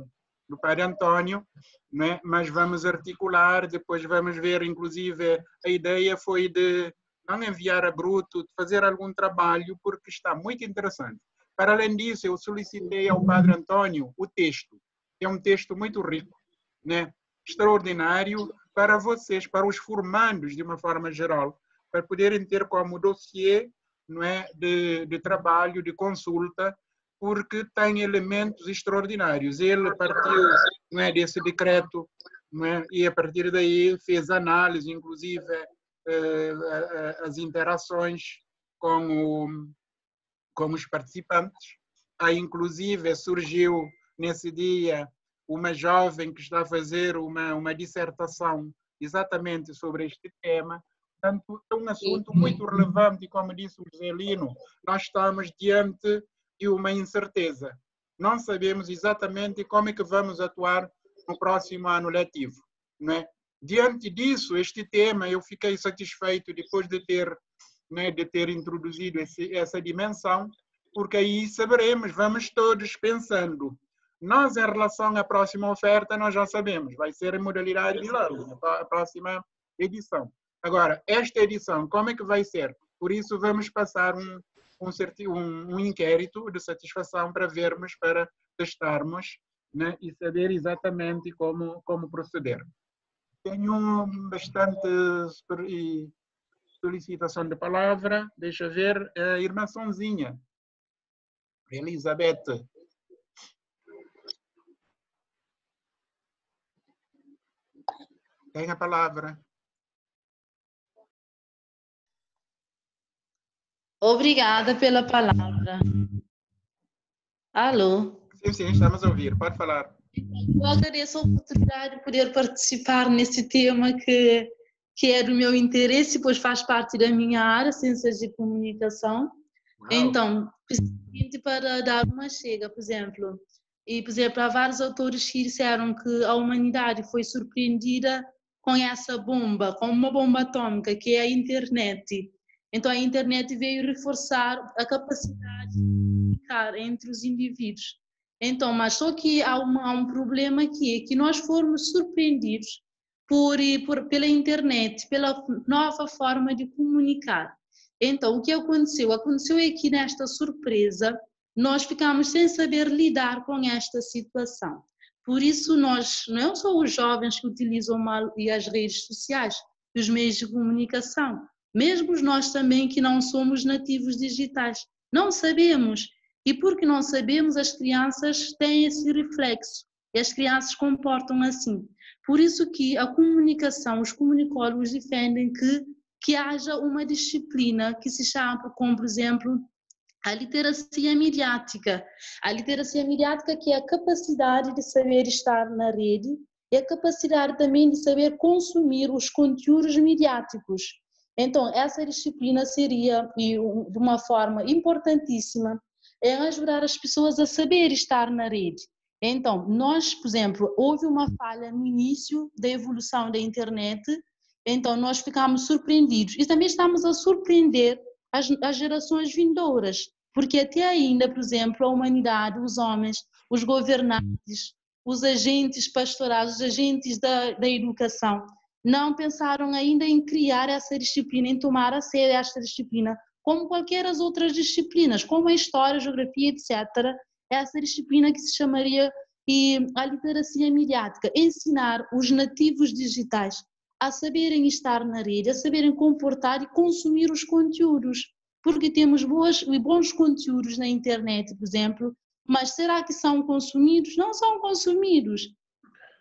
Antônio, né? Mas vamos articular, depois vamos ver, inclusive a ideia foi de não enviar a bruto, de fazer algum trabalho, porque está muito interessante. Para além disso, eu solicitei ao padre Antônio o texto, que é um texto muito rico, né? Extraordinário para vocês, para os formandos de uma forma geral, para poderem ter como dossiê, não é, de trabalho, de consulta, porque tem elementos extraordinários. Ele partiu, não é, desse decreto, não é, e a partir daí fez análise, inclusive as interações com os participantes. Aí, inclusive, surgiu nesse dia uma jovem que está a fazer uma dissertação exatamente sobre este tema. Portanto, é um assunto muito relevante e, como disse o Zelino, nós estamos diante de uma incerteza. Não sabemos exatamente como é que vamos atuar no próximo ano letivo, não é? Diante disso, este tema, eu fiquei satisfeito depois de ter introduzido essa dimensão, porque aí saberemos, vamos todos pensando. Nós, em relação à próxima oferta, nós já sabemos, vai ser em modalidade bilíngue, a próxima edição. Agora, esta edição, como é que vai ser? Por isso, vamos passar um inquérito de satisfação para vermos, para testarmos, né, e saber exatamente como proceder. Tenho bastante solicitação de palavra. Deixa eu ver, a irmã Sonzinha, Elizabeth. Tem a palavra. Obrigada pela palavra. Alô? Sim, estamos a ouvir. Pode falar. Eu agradeço a oportunidade de poder participar nesse tema que é do meu interesse, pois faz parte da minha área, Ciências de Comunicação. Uau. Então, precisamente para dar uma chega, por exemplo, há vários autores que disseram que a humanidade foi surpreendida com essa bomba, com uma bomba atômica, que é a internet. Então, a internet veio reforçar a capacidade de comunicar entre os indivíduos. Então, mas só que há um problema aqui, é que nós fomos surpreendidos pela internet, pela nova forma de comunicar. Então, o que aconteceu? Aconteceu é que nesta surpresa, nós ficamos sem saber lidar com esta situação. Por isso, nós, não só os jovens que utilizam mal as redes sociais, os meios de comunicação, mesmo nós também que não somos nativos digitais, não sabemos. E porque não sabemos, as crianças têm esse reflexo e as crianças comportam assim. Por isso que a comunicação, os comunicólogos defendem que haja uma disciplina que se chama, como por exemplo, a literacia midiática. A literacia midiática, que é a capacidade de saber estar na rede e a capacidade também de saber consumir os conteúdos midiáticos. Então, essa disciplina seria, de uma forma importantíssima, em ajudar as pessoas a saber estar na rede. Então, nós, por exemplo, houve uma falha no início da evolução da internet, então nós ficamos surpreendidos e também estamos a surpreender as gerações vindouras, porque até ainda, por exemplo, a humanidade, os homens, os governantes, os agentes pastorais, os agentes da educação, não pensaram ainda em criar essa disciplina, em tomar a sério esta disciplina, como qualquer as outras disciplinas, como a história, a geografia, etc., essa disciplina que se chamaria a literacia midiática, ensinar os nativos digitais a saberem estar na rede, a saberem comportar e consumir os conteúdos, porque temos bons conteúdos na internet, por exemplo, mas será que são consumidos? Não são consumidos.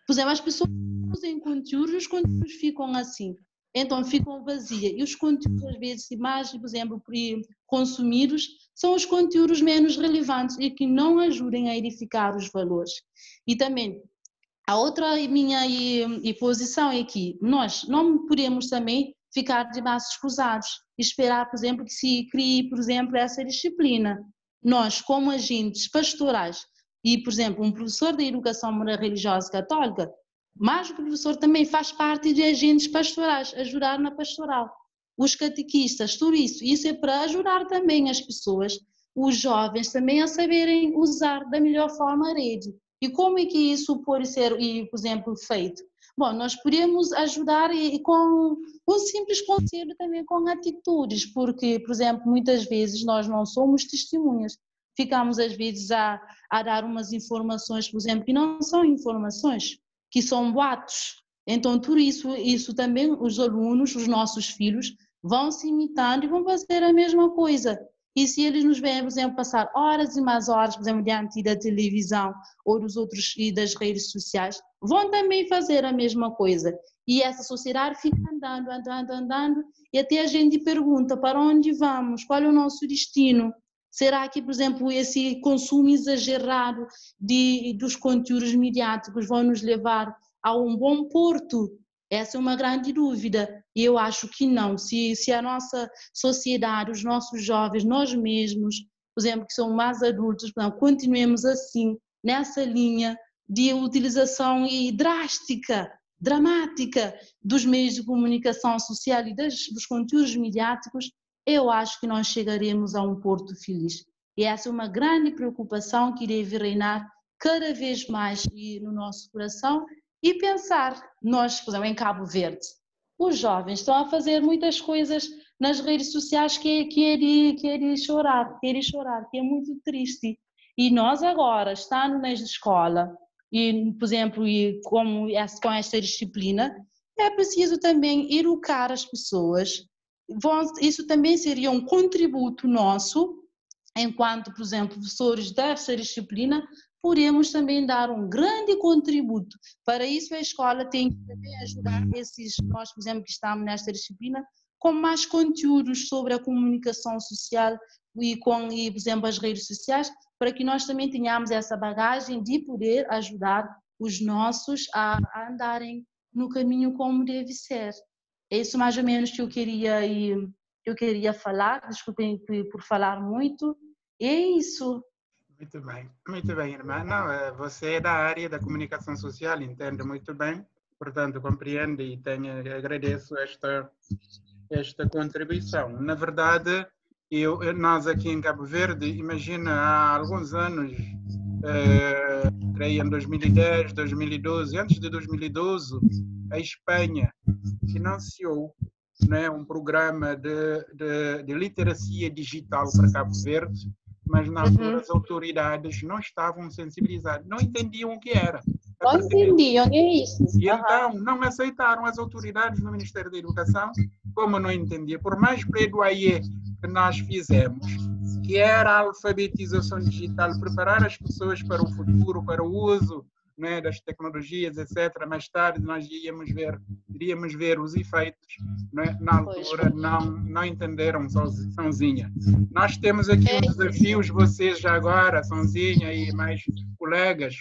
Por exemplo, as pessoas usam conteúdos e os conteúdos ficam assim, então ficam vazios. E os conteúdos, às vezes, imagens, por exemplo, consumidos, são os conteúdos menos relevantes e que não ajudem a edificar os valores. E também, a outra minha posição é que nós não podemos também ficar de braços cruzados e esperar, por exemplo, que se crie, por exemplo, essa disciplina. Nós, como agentes pastorais, e, por exemplo, um professor de educação moral religiosa católica, mas o professor também faz parte de agentes pastorais, ajudar na pastoral. Os catequistas, tudo isso é para ajudar também as pessoas, os jovens também a saberem usar da melhor forma a rede. E como é que isso pode ser, por exemplo, feito? Bom, nós podemos ajudar com um simples conselho também com atitudes, porque, por exemplo, muitas vezes nós não somos testemunhas, ficamos às vezes a dar umas informações, por exemplo, que não são informações, que são boatos. Então, tudo isso também os alunos, os nossos filhos, vão se imitando e vão fazer a mesma coisa. E se eles nos veem, por exemplo, passar horas e mais horas, por exemplo, diante da televisão ou dos outros e das redes sociais, vão também fazer a mesma coisa. E essa sociedade fica andando, e até a gente pergunta para onde vamos, qual é o nosso destino. Será que, por exemplo, esse consumo exagerado dos conteúdos midiáticos vão nos levar a um bom porto? Essa é uma grande dúvida e eu acho que não. Se a nossa sociedade, os nossos jovens, nós mesmos, por exemplo, que são mais adultos, continuemos assim, nessa linha de utilização drástica, dramática dos meios de comunicação social e dos conteúdos midiáticos, eu acho que nós chegaremos a um porto feliz. E essa é uma grande preocupação que deve reinar cada vez mais no nosso coração. E pensar, nós, por exemplo, em Cabo Verde, os jovens estão a fazer muitas coisas nas redes sociais que é de chorar, que é muito triste. E nós agora, estando na escola, e, por exemplo, com esta disciplina, é preciso também educar as pessoas. Isso também seria um contributo nosso, enquanto, por exemplo, professores desta disciplina, podemos também dar um grande contributo. Para isso, a escola tem que também ajudar nós, por exemplo, que estamos nesta disciplina, com mais conteúdos sobre a comunicação social e, por exemplo, as redes sociais, para que nós também tenhamos essa bagagem de poder ajudar os nossos a andarem no caminho como deve ser. É isso mais ou menos que eu queria falar, desculpem por falar muito, e é isso. Muito bem, irmã. Não, você é da área da comunicação social, entende muito bem, portanto, compreende e agradeço esta contribuição. Na verdade, nós aqui em Cabo Verde, imagina, há alguns anos, creio em 2010, 2012, antes de 2012, a Espanha financiou né, um programa de literacia digital para Cabo Verde, mas na altura as autoridades não estavam sensibilizadas, não entendiam o que era. Não entendiam, é isso. E então não aceitaram as autoridades no Ministério da Educação, como não entendia, por mais plaidoyer que nós fizemos, que era a alfabetização digital, preparar as pessoas para o futuro, para o uso, né, das tecnologias, etc. Mais tarde nós iríamos ver os efeitos, né? Na altura não entenderam Sonzinha. Nós temos aqui os desafios, vocês já agora, Sonzinha e mais colegas,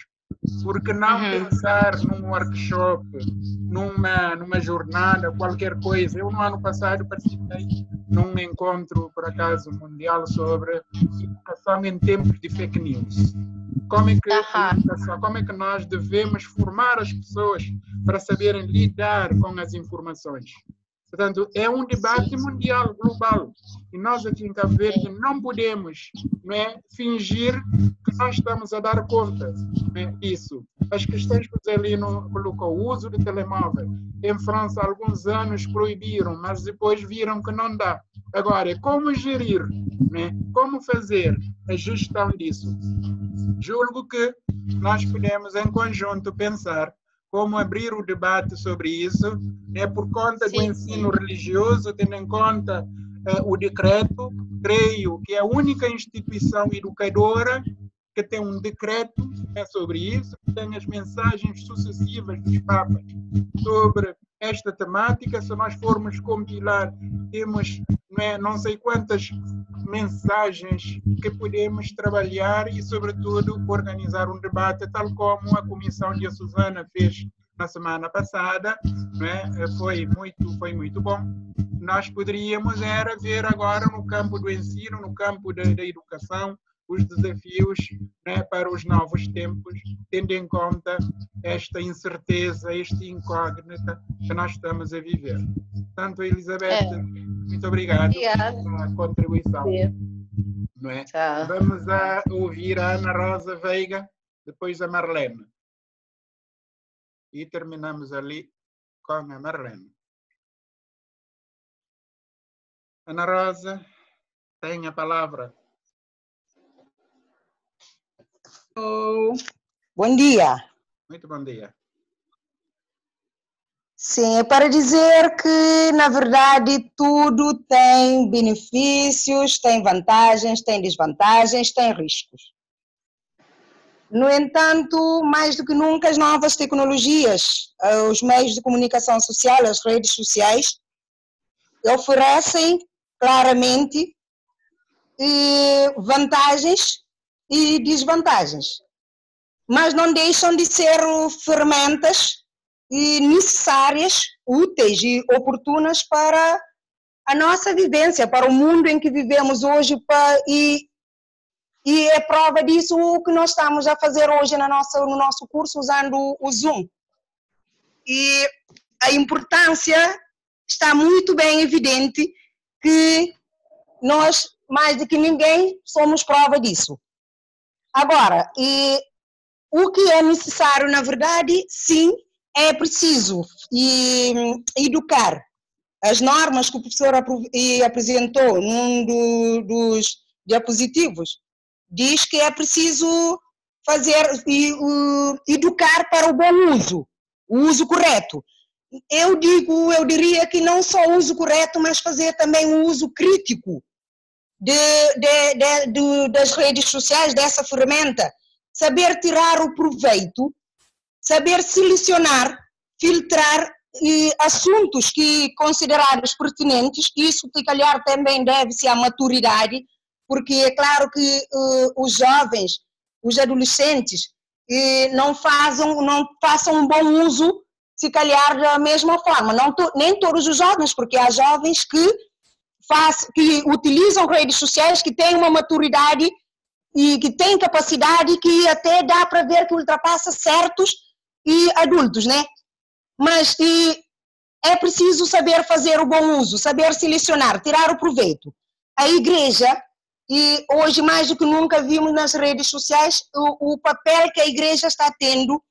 porque não pensar num workshop, numa jornada, qualquer coisa. Eu no ano passado participei num encontro, por acaso, mundial sobre educação em tempos de fake news. Como é que nós devemos formar as pessoas para saberem lidar com as informações? Portanto, é um debate mundial, global. E nós aqui em Cabo Verde não podemos, né, fingir que nós estamos a dar conta, né, disso. As questões que o Zelino colocou, o uso de telemóvel. Em França, há alguns anos proibiram, mas depois viram que não dá. Agora, como gerir, né, como fazer a gestão disso? Julgo que nós podemos, em conjunto, pensar como abrir o debate sobre isso, né, por conta do ensino religioso, tendo em conta o decreto. Creio que é a única instituição educadora que tem um decreto, né, sobre isso, que tem as mensagens sucessivas dos papas sobre esta temática. Se nós formos compilar, temos, né, não sei quantas mensagens que podemos trabalhar e, sobretudo, organizar um debate, tal como a comissão de Susana fez na semana passada, né? Foi muito bom. Nós poderíamos ver agora no campo do ensino, no campo da educação, os desafios, né, para os novos tempos, tendo em conta esta incerteza, esta incógnita que nós estamos a viver. Portanto, Elizabeth, muito obrigado pela contribuição. Não é? Vamos a ouvir a Ana Rosa Veiga, depois a Marlene. E terminamos ali com a Marlene. Ana Rosa, tem a palavra. Bom dia. Muito bom dia. Sim, é para dizer que, na verdade, tudo tem benefícios, tem vantagens, tem desvantagens, tem riscos. No entanto, mais do que nunca, as novas tecnologias, os meios de comunicação social, as redes sociais, oferecem claramente vantagens e desvantagens, mas não deixam de ser ferramentas necessárias, úteis e oportunas para a nossa vivência, para o mundo em que vivemos hoje, e é prova disso o que nós estamos a fazer hoje no nosso curso usando o Zoom. E a importância está muito bem evidente, que nós, mais do que ninguém, somos prova disso. Agora, o que é necessário, na verdade, sim, é preciso educar. As normas que o professor apresentou num dos diapositivos diz que é preciso educar para o bom uso, o uso correto. Eu diria que não só o uso correto, mas fazer também um uso crítico das redes sociais, dessa ferramenta, saber tirar o proveito, saber selecionar, filtrar assuntos que considerados pertinentes. Isso, se calhar, também deve-se à maturidade, porque é claro que os jovens, os adolescentes, não façam um bom uso, se calhar, da mesma forma. Nem todos os jovens, porque há jovens que utilizam redes sociais, que têm uma maturidade e que têm capacidade, que até dá para ver que ultrapassa certos adultos, né? Mas é preciso saber fazer o bom uso, saber selecionar, tirar o proveito. A igreja, e hoje mais do que nunca vimos nas redes sociais o papel que a igreja está tendo,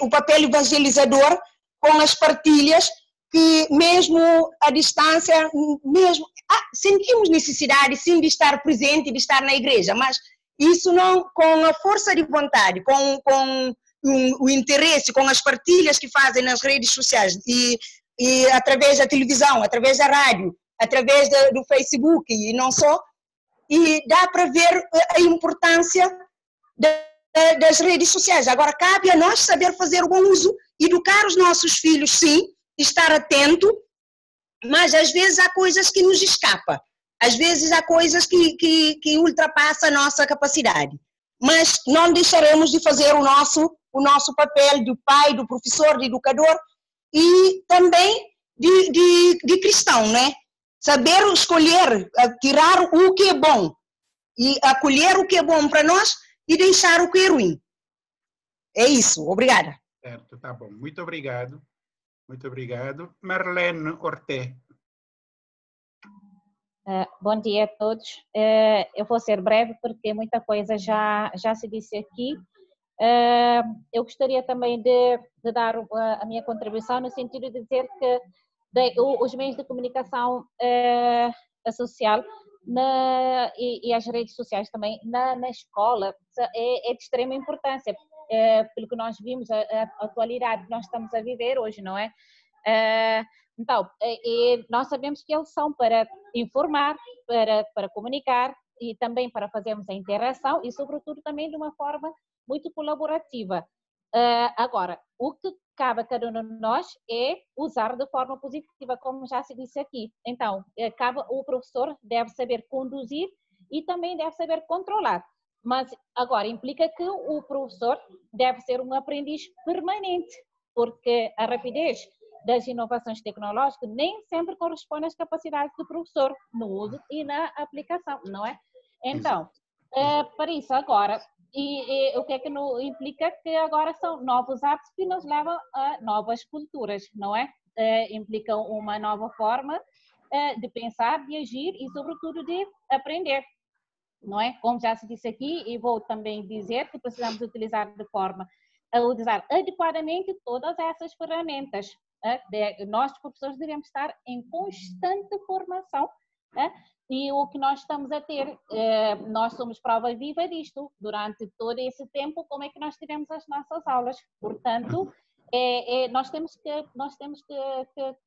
o papel evangelizador com as partilhas, que mesmo à distância, mesmo sentimos necessidade sim de estar presente, de estar na igreja, mas isso não com a força de vontade, com o interesse, com as partilhas que fazem nas redes sociais e através da televisão, através da rádio, através do Facebook e não só, e dá para ver a importância das redes sociais. Agora, cabe a nós saber fazer o bom uso, educar os nossos filhos, sim, estar atento, mas às vezes há coisas que nos escapam, às vezes há coisas que ultrapassam a nossa capacidade, mas não deixaremos de fazer o nosso papel de pai, do professor, de educador e também de cristão, né? Saber escolher, tirar o que é bom e acolher o que é bom para nós e deixar o que é ruim. É isso, obrigada. Certo, tá bom. Muito obrigado. Muito obrigado. Marlene Orté. Bom dia a todos. Eu vou ser breve porque muita coisa já se disse aqui. Eu gostaria também de dar a minha contribuição no sentido de dizer que os meios de comunicação social e as redes sociais também na escola é de extrema importância, pelo que nós vimos, a atualidade que nós estamos a viver hoje, não é? Então, nós sabemos que eles são para informar, para comunicar e também para fazermos a interação e, sobretudo, também de uma forma muito colaborativa. Agora, o que cabe a cada um de nós é usar de forma positiva, como já se disse aqui. Então, o professor deve saber conduzir e também deve saber controlar. Mas agora implica que o professor deve ser um aprendiz permanente, porque a rapidez das inovações tecnológicas nem sempre corresponde às capacidades do professor no uso e na aplicação, não é? Então, para isso agora, e o que é que implica? Que agora são novos hábitos que nos levam a novas culturas, não é? Implicam uma nova forma de pensar, de agir e, sobretudo, de aprender, não é? Como já se disse aqui, e vou também dizer que precisamos utilizar usar adequadamente todas essas ferramentas. Nós, professores, devemos estar em constante formação, e o que nós estamos a ter, nós somos prova viva disto. Durante todo esse tempo, como é que nós tivemos as nossas aulas? Portanto, nós temos que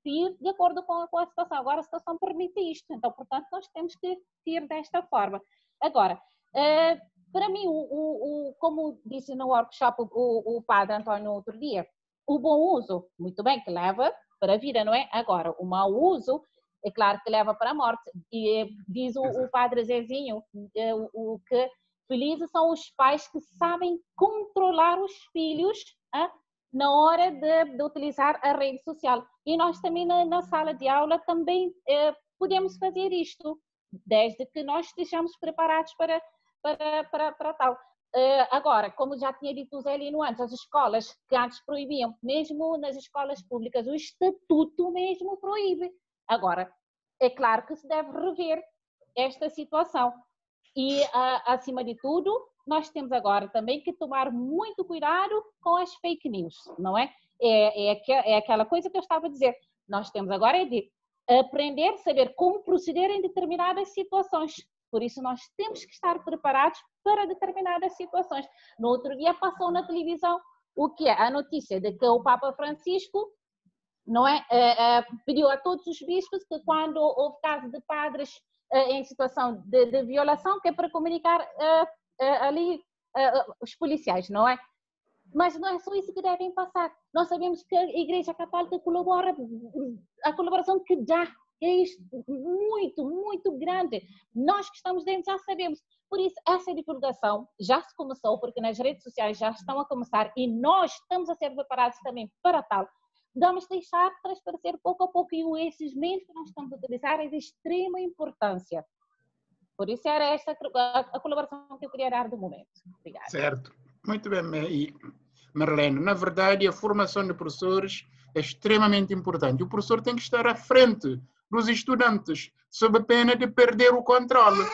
ir de acordo com a situação. Agora a situação permite isto, então, portanto, nós temos que ir desta forma. Agora, para mim, como disse no workshop o padre António no outro dia, o bom uso, muito bem, que leva para a vida, não é? Agora, o mau uso, é claro que leva para a morte. E diz o padre Zezinho, o que felizes são os pais que sabem controlar os filhos na hora de utilizar a rede social. E nós também na sala de aula também podemos fazer isto, desde que nós estejamos preparados para tal. Agora, como já tinha dito o Zelino antes, as escolas que antes proibiam, mesmo nas escolas públicas, o estatuto mesmo proíbe. Agora, é claro que se deve rever esta situação. E, acima de tudo, nós temos agora também que tomar muito cuidado com as fake news, não é? É aquela coisa que eu estava a dizer. Nós temos agora de aprender, saber como proceder em determinadas situações. Por isso, nós temos que estar preparados para determinadas situações. No outro dia passou na televisão o que é a notícia de que o Papa Francisco, não é, pediu a todos os bispos que quando houve caso de padres em situação de violação, que é para comunicar ali os policiais, não é? Mas não é só isso que devem passar. Nós sabemos que a Igreja Católica colabora, a colaboração que dá é isto, muito, muito grande. Nós que estamos dentro já sabemos. Por isso, essa divulgação já se começou, porque nas redes sociais já estão a começar e nós estamos a ser preparados também para tal. Vamos deixar transparecer pouco a pouco e esses meios que nós estamos a utilizar é de extrema importância. Por isso era esta a colaboração que eu queria dar do momento. Obrigada. Certo. Muito bem, Marlene. Na verdade, a formação de professores é extremamente importante. O professor tem que estar à frente dos estudantes, sob pena de perder o controle.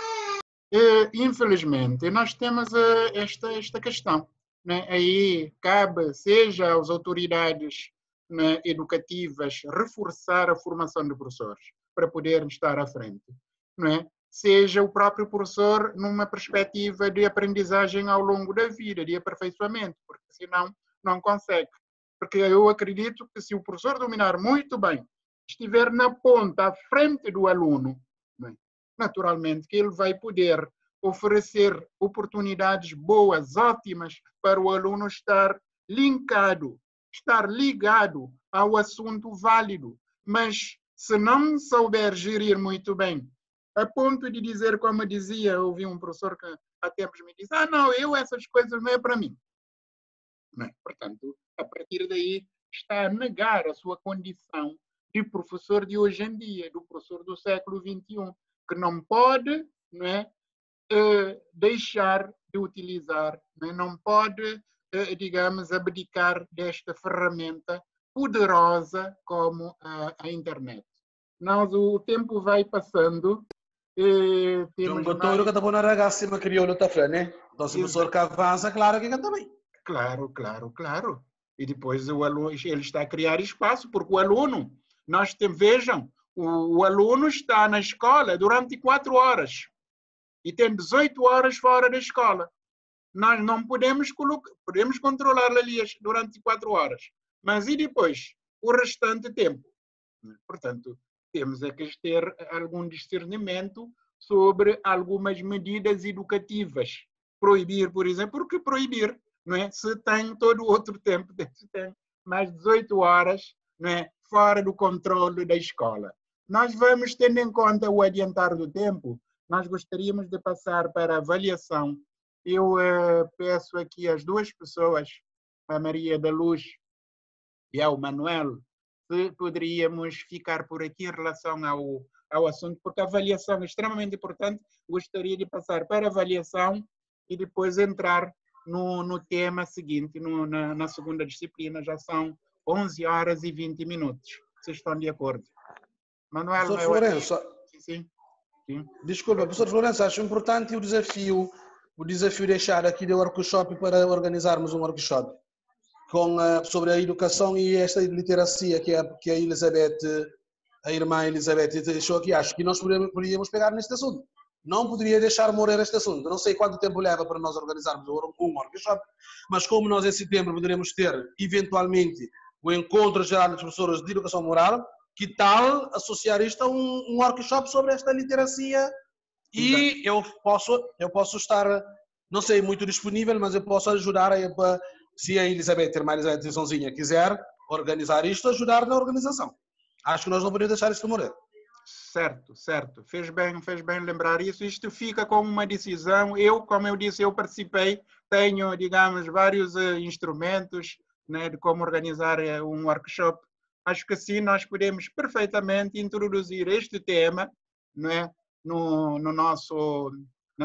Infelizmente, nós temos esta questão, né? Aí cabe, seja às autoridades né, educativas, reforçar a formação de professores para poderem estar à frente, não é? Seja o próprio professor numa perspectiva de aprendizagem ao longo da vida, de aperfeiçoamento, porque senão não consegue. Porque eu acredito que se o professor dominar muito bem, estiver na ponta, à frente do aluno, né, naturalmente que ele vai poder oferecer oportunidades boas, ótimas, para o aluno estar linkado, estar ligado ao assunto válido. Mas se não souber gerir muito bem, a ponto de dizer, como dizia, eu ouvi um professor que há tempos me disse, não, essas coisas não é para mim. Não é? Portanto, a partir daí está a negar a sua condição de professor de hoje em dia, do professor do século XXI, que não pode, não é, deixar de utilizar, não pode, digamos, abdicar desta ferramenta poderosa como a internet. Nós, o tempo vai passando. Temos doutor que está bom na ragazza, mas crioulo está frente, né? Então, se o professor que avança, claro que canta bem. Claro. E depois o aluno, ele está a criar espaço, porque o aluno, vejam, o aluno está na escola durante 4 horas e tem 18 horas fora da escola. Nós não podemos controlar ali durante 4 horas. Mas e depois? O restante tempo. Portanto, temos é que ter algum discernimento sobre algumas medidas educativas. Proibir, por exemplo, porque proibir, não é? Se tem todo o outro tempo, se tem mais 18 horas, não é? Fora do controle da escola. Nós vamos, tendo em conta o adiantar do tempo, nós gostaríamos de passar para a avaliação. Eu peço aqui às 2 pessoas, a Maria da Luz e ao Manuel, se poderíamos ficar por aqui em relação ao assunto, porque a avaliação é extremamente importante. Gostaria de passar para a avaliação e depois entrar no tema seguinte, na segunda disciplina. Já são 11 horas e 20 minutos. Vocês estão de acordo? Manuel, professor Florenço, sim. Desculpa, professor Florenço, acho importante o desafio deixar aqui de workshop para organizarmos um workshop sobre a educação e esta literacia que a Elizabeth, a irmã Elizabeth deixou aqui. Acho que nós poderíamos pegar neste assunto. Não poderia deixar morrer este assunto. Não sei quanto tempo leva para nós organizarmos um workshop, mas como nós em setembro poderemos ter, eventualmente, o encontro geral dos professores de educação moral, que tal associar isto a um workshop sobre esta literacia? E eu posso estar, não sei, muito disponível, mas eu posso ajudar, se a Elizabeth, a irmã Elizabeth Sonzinha, quiser organizar isto, ajudar na organização. Acho que nós não podemos deixar isto morrer. Certo. Fez bem lembrar isso. Isto fica como uma decisão. Como eu disse, eu participei, tenho, digamos, vários instrumentos, né, de como organizar um workshop. Acho que sim, nós podemos perfeitamente introduzir este tema, né, na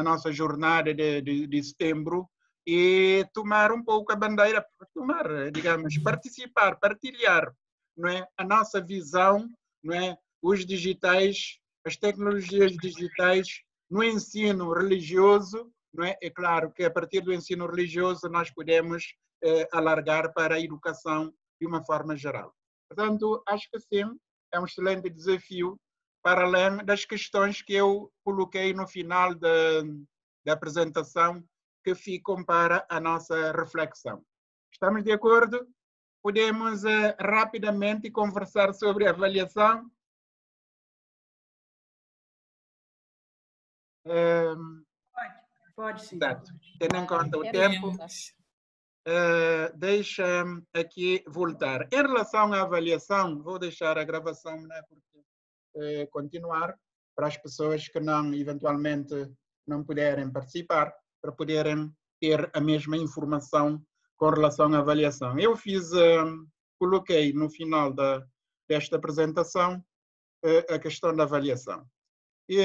nossa jornada de setembro e tomar um pouco a bandeira, digamos, participar, partilhar, não é, a nossa visão, não é, os digitais, as tecnologias digitais no ensino religioso, não é? É claro que a partir do ensino religioso nós podemos alargar para a educação de uma forma geral. Portanto, acho que sim, é um excelente desafio, para além das questões que eu coloquei no final da apresentação, que ficam para a nossa reflexão. Estamos de acordo? Podemos rapidamente conversar sobre a avaliação? Pode sim. Tendo em conta o tempo, deixa-me aqui voltar. Em relação à avaliação, vou deixar a gravação, né, porque continuar para as pessoas que eventualmente não puderem participar, para poderem ter a mesma informação com relação à avaliação. Eu coloquei no final desta apresentação a questão da avaliação. E,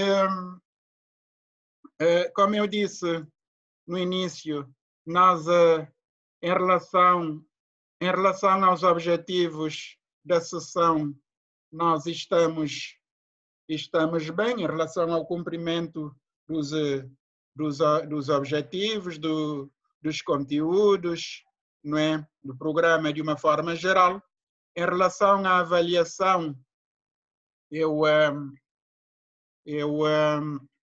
como eu disse no início, nós, em relação aos objetivos da sessão, nós estamos bem em relação ao cumprimento dos objetivos, dos conteúdos, não é? Do programa de uma forma geral. Em relação à avaliação, eu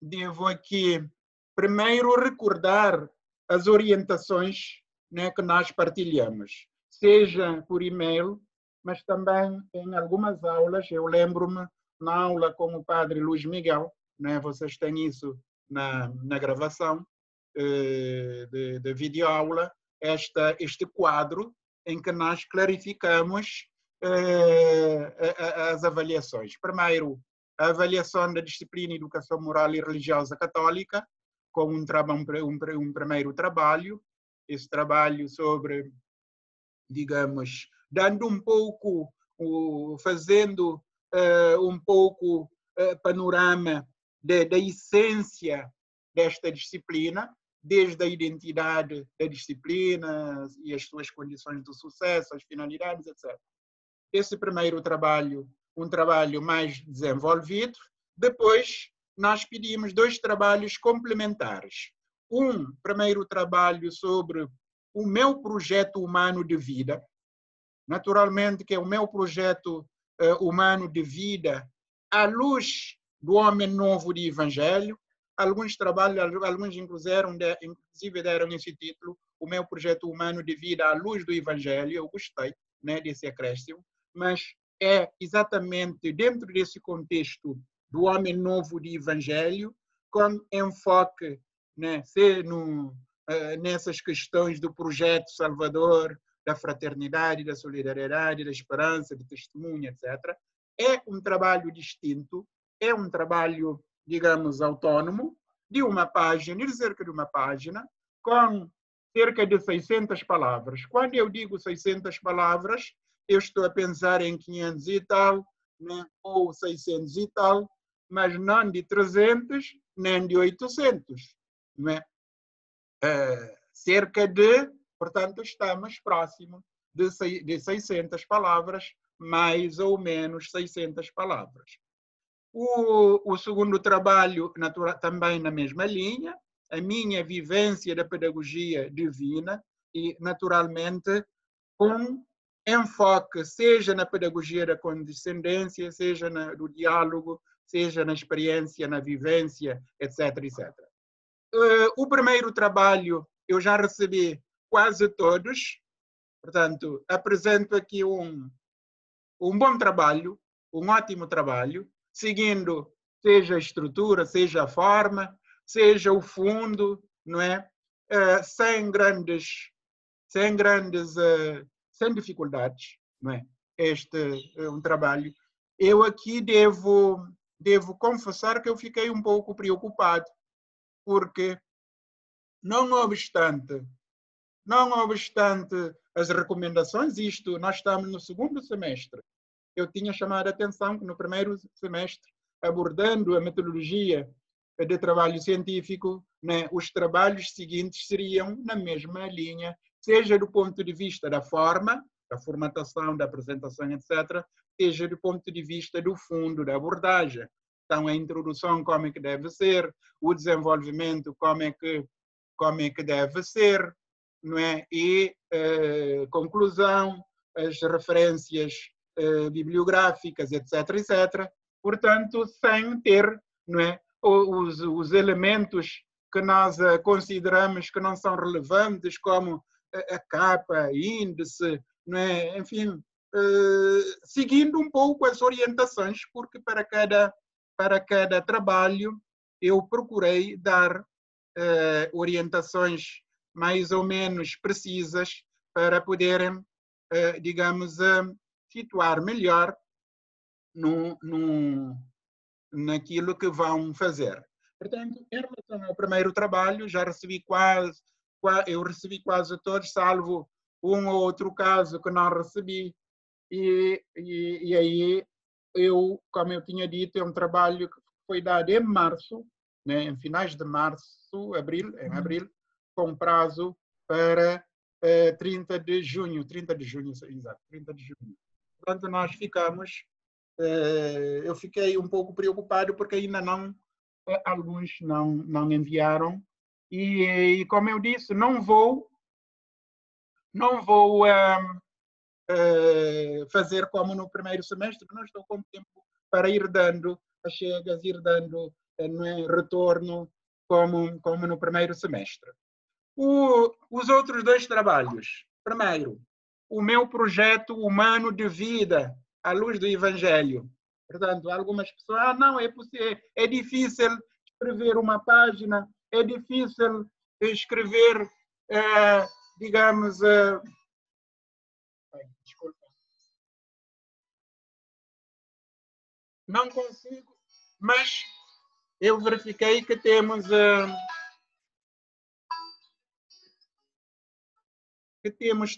devo aqui primeiro recordar as orientações, né, que nós partilhamos, seja por e-mail, mas também em algumas aulas. Eu lembro-me, na aula com o padre Luís Miguel, né, vocês têm isso na gravação de videoaula, este quadro em que nós clarificamos as avaliações. Primeiro, a avaliação da disciplina Educação Moral e Religiosa Católica, com um primeiro trabalho, esse trabalho sobre, digamos, dando um pouco, fazendo um pouco panorama da essência desta disciplina, desde a identidade da disciplina e as suas condições de sucesso, as finalidades, etc. Esse primeiro trabalho, um trabalho mais desenvolvido. Depois, nós pedimos 2 trabalhos complementares. Um primeiro trabalho sobre o meu projeto humano de vida, naturalmente que é o meu projeto humano de vida à luz do homem novo de Evangelho. Alguns trabalhos, alguns inclusive deram esse título, o meu projeto humano de vida à luz do Evangelho. Eu gostei, né, desse acréscimo, mas é exatamente dentro desse contexto do homem novo de Evangelho, com enfoque, né, nessas questões do projeto salvador, da fraternidade, da solidariedade, da esperança, do testemunho, etc. É um trabalho distinto, é um trabalho, digamos, autônomo, de uma página, de cerca de uma página, com cerca de 600 palavras. Quando eu digo 600 palavras, eu estou a pensar em 500 e tal, né, ou 600 e tal, mas não de 300, nem de 800. Né? Cerca de, portanto, estamos próximo de 600 palavras, mais ou menos 600 palavras. O segundo trabalho, também na mesma linha, a minha vivência da pedagogia divina e, naturalmente, com enfoque, seja na pedagogia da condescendência, seja no diálogo, seja na experiência, na vivência, etc, etc. O primeiro trabalho eu já recebi quase todos, portanto, apresento aqui um bom trabalho, um ótimo trabalho, seguindo seja a estrutura, seja a forma, seja o fundo, não é? Sem dificuldades, não é? Este é um trabalho. Eu aqui devo confessar que eu fiquei um pouco preocupado, porque não obstante as recomendações, nós estamos no segundo semestre. Eu tinha chamado a atenção que no primeiro semestre, abordando a metodologia de trabalho científico, né, os trabalhos seguintes seriam na mesma linha, seja do ponto de vista da forma, da formatação, da apresentação, etc., seja do ponto de vista do fundo, da abordagem. Então, a introdução, como é que deve ser, o desenvolvimento, como é que deve ser, não é? E conclusão, as referências bibliográficas, etc, etc. Portanto, sem ter, não é, os elementos que nós consideramos que não são relevantes, como a capa, índice, não é? Enfim, seguindo um pouco as orientações, porque para cada trabalho eu procurei dar orientações mais ou menos precisas para poderem, digamos, situar melhor naquilo que vão fazer. Portanto, em relação ao primeiro trabalho, eu recebi quase todos, salvo um ou outro caso que não recebi, e aí como eu tinha dito, é um trabalho que foi dado em março, né, em finais de março, em abril, com prazo para 30 de junho, exato, 30 de junho. Portanto, eu fiquei um pouco preocupado porque ainda alguns não enviaram, e como eu disse, não vou fazer como no primeiro semestre, não estou com tempo para ir dando as chegas, ir dando retorno como no primeiro semestre. Os outros 2 trabalhos. Primeiro, o meu projeto humano de vida à luz do Evangelho. Portanto, algumas pessoas, não, é difícil escrever uma página, é difícil escrever, digamos, desculpa. Não consigo, mas eu verifiquei que temos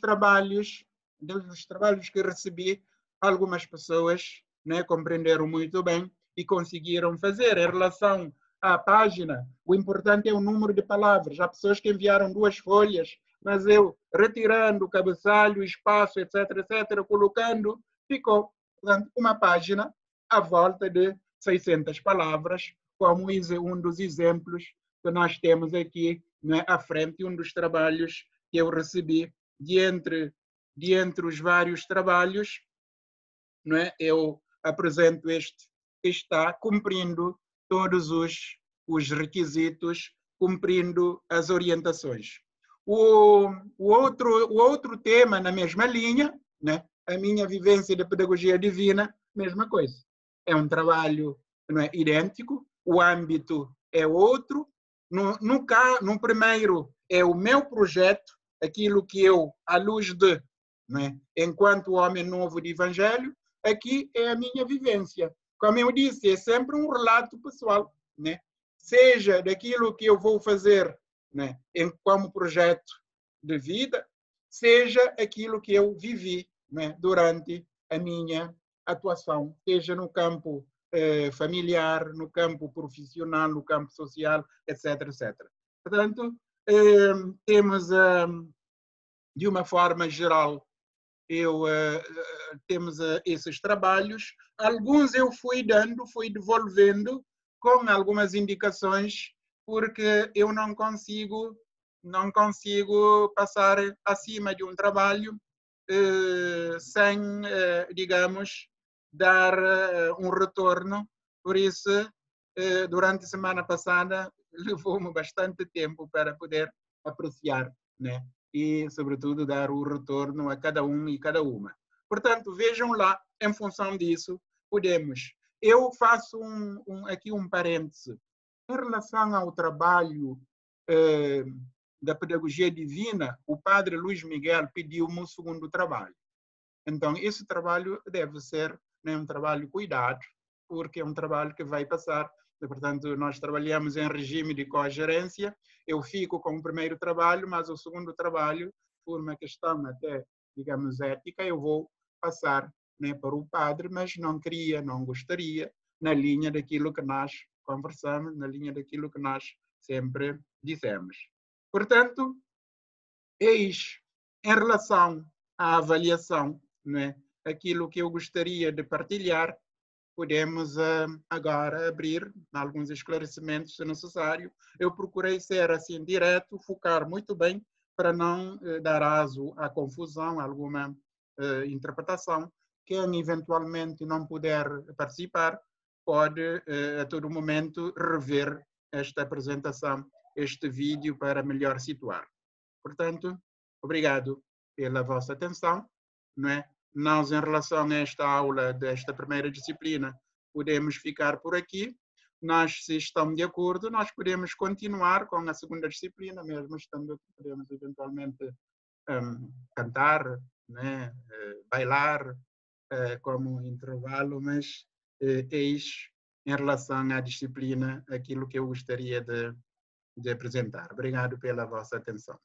trabalhos, dos trabalhos que recebi, algumas pessoas, né, compreenderam muito bem e conseguiram fazer. Em relação à página, o importante é o número de palavras. Há pessoas que enviaram 2 folhas, mas eu, retirando o cabeçalho, espaço, etc., colocando, ficou, portanto, uma página à volta de 600 palavras, como um dos exemplos que nós temos aqui, né, à frente, um dos trabalhos que eu recebi de entre os vários trabalhos, não é? Eu apresento este que está cumprindo todos os requisitos, cumprindo as orientações. O outro tema na mesma linha, né? A minha vivência da pedagogia divina, mesma coisa. É um trabalho, não é, idêntico, o âmbito é outro. No primeiro é o meu projeto, aquilo que eu, à luz de, né, enquanto homem novo de Evangelho, aqui é a minha vivência. Como eu disse, é sempre um relato pessoal, né? Seja daquilo que eu vou fazer, né, como projeto de vida, seja aquilo que eu vivi, né, durante a minha atuação, seja no campo familiar, no campo profissional, no campo social, etc., etc. Portanto, temos, de uma forma geral, temos esses trabalhos. Alguns eu fui devolvendo com algumas indicações, porque eu não consigo passar acima de um trabalho sem, digamos, dar um retorno. Por isso, durante a semana passada, levou-me bastante tempo para poder apreciar, né? E, sobretudo, dar o retorno a cada um e cada uma. Portanto, vejam lá, em função disso, podemos. Eu faço aqui um parêntese. Em relação ao trabalho da pedagogia divina, o padre Luís Miguel pediu-me um segundo trabalho. Então, esse trabalho deve ser, né, um trabalho cuidado, porque é um trabalho que vai passar. Portanto, nós trabalhamos em regime de cogerência. Eu fico com o primeiro trabalho, mas o segundo trabalho, por uma questão até, digamos, ética, eu vou passar, né, para o padre, mas não gostaria, na linha daquilo que nós conversamos, na linha daquilo que nós sempre dissemos. Portanto, eis, em relação à avaliação, né, aquilo que eu gostaria de partilhar, podemos agora abrir alguns esclarecimentos se necessário. Eu procurei ser assim direto, focar muito bem para não dar aso à confusão, alguma interpretação. Quem eventualmente não puder participar pode a todo momento rever esta apresentação, este vídeo, para melhor situar. Portanto, obrigado pela vossa atenção, não é? Nós, em relação a esta aula desta primeira disciplina, podemos ficar por aqui. Nós, se estão de acordo, nós podemos continuar com a segunda disciplina, mesmo estando aqui, podemos eventualmente cantar, né? Bailar como intervalo, mas eis, em relação à disciplina, aquilo que eu gostaria de apresentar. Obrigado pela vossa atenção.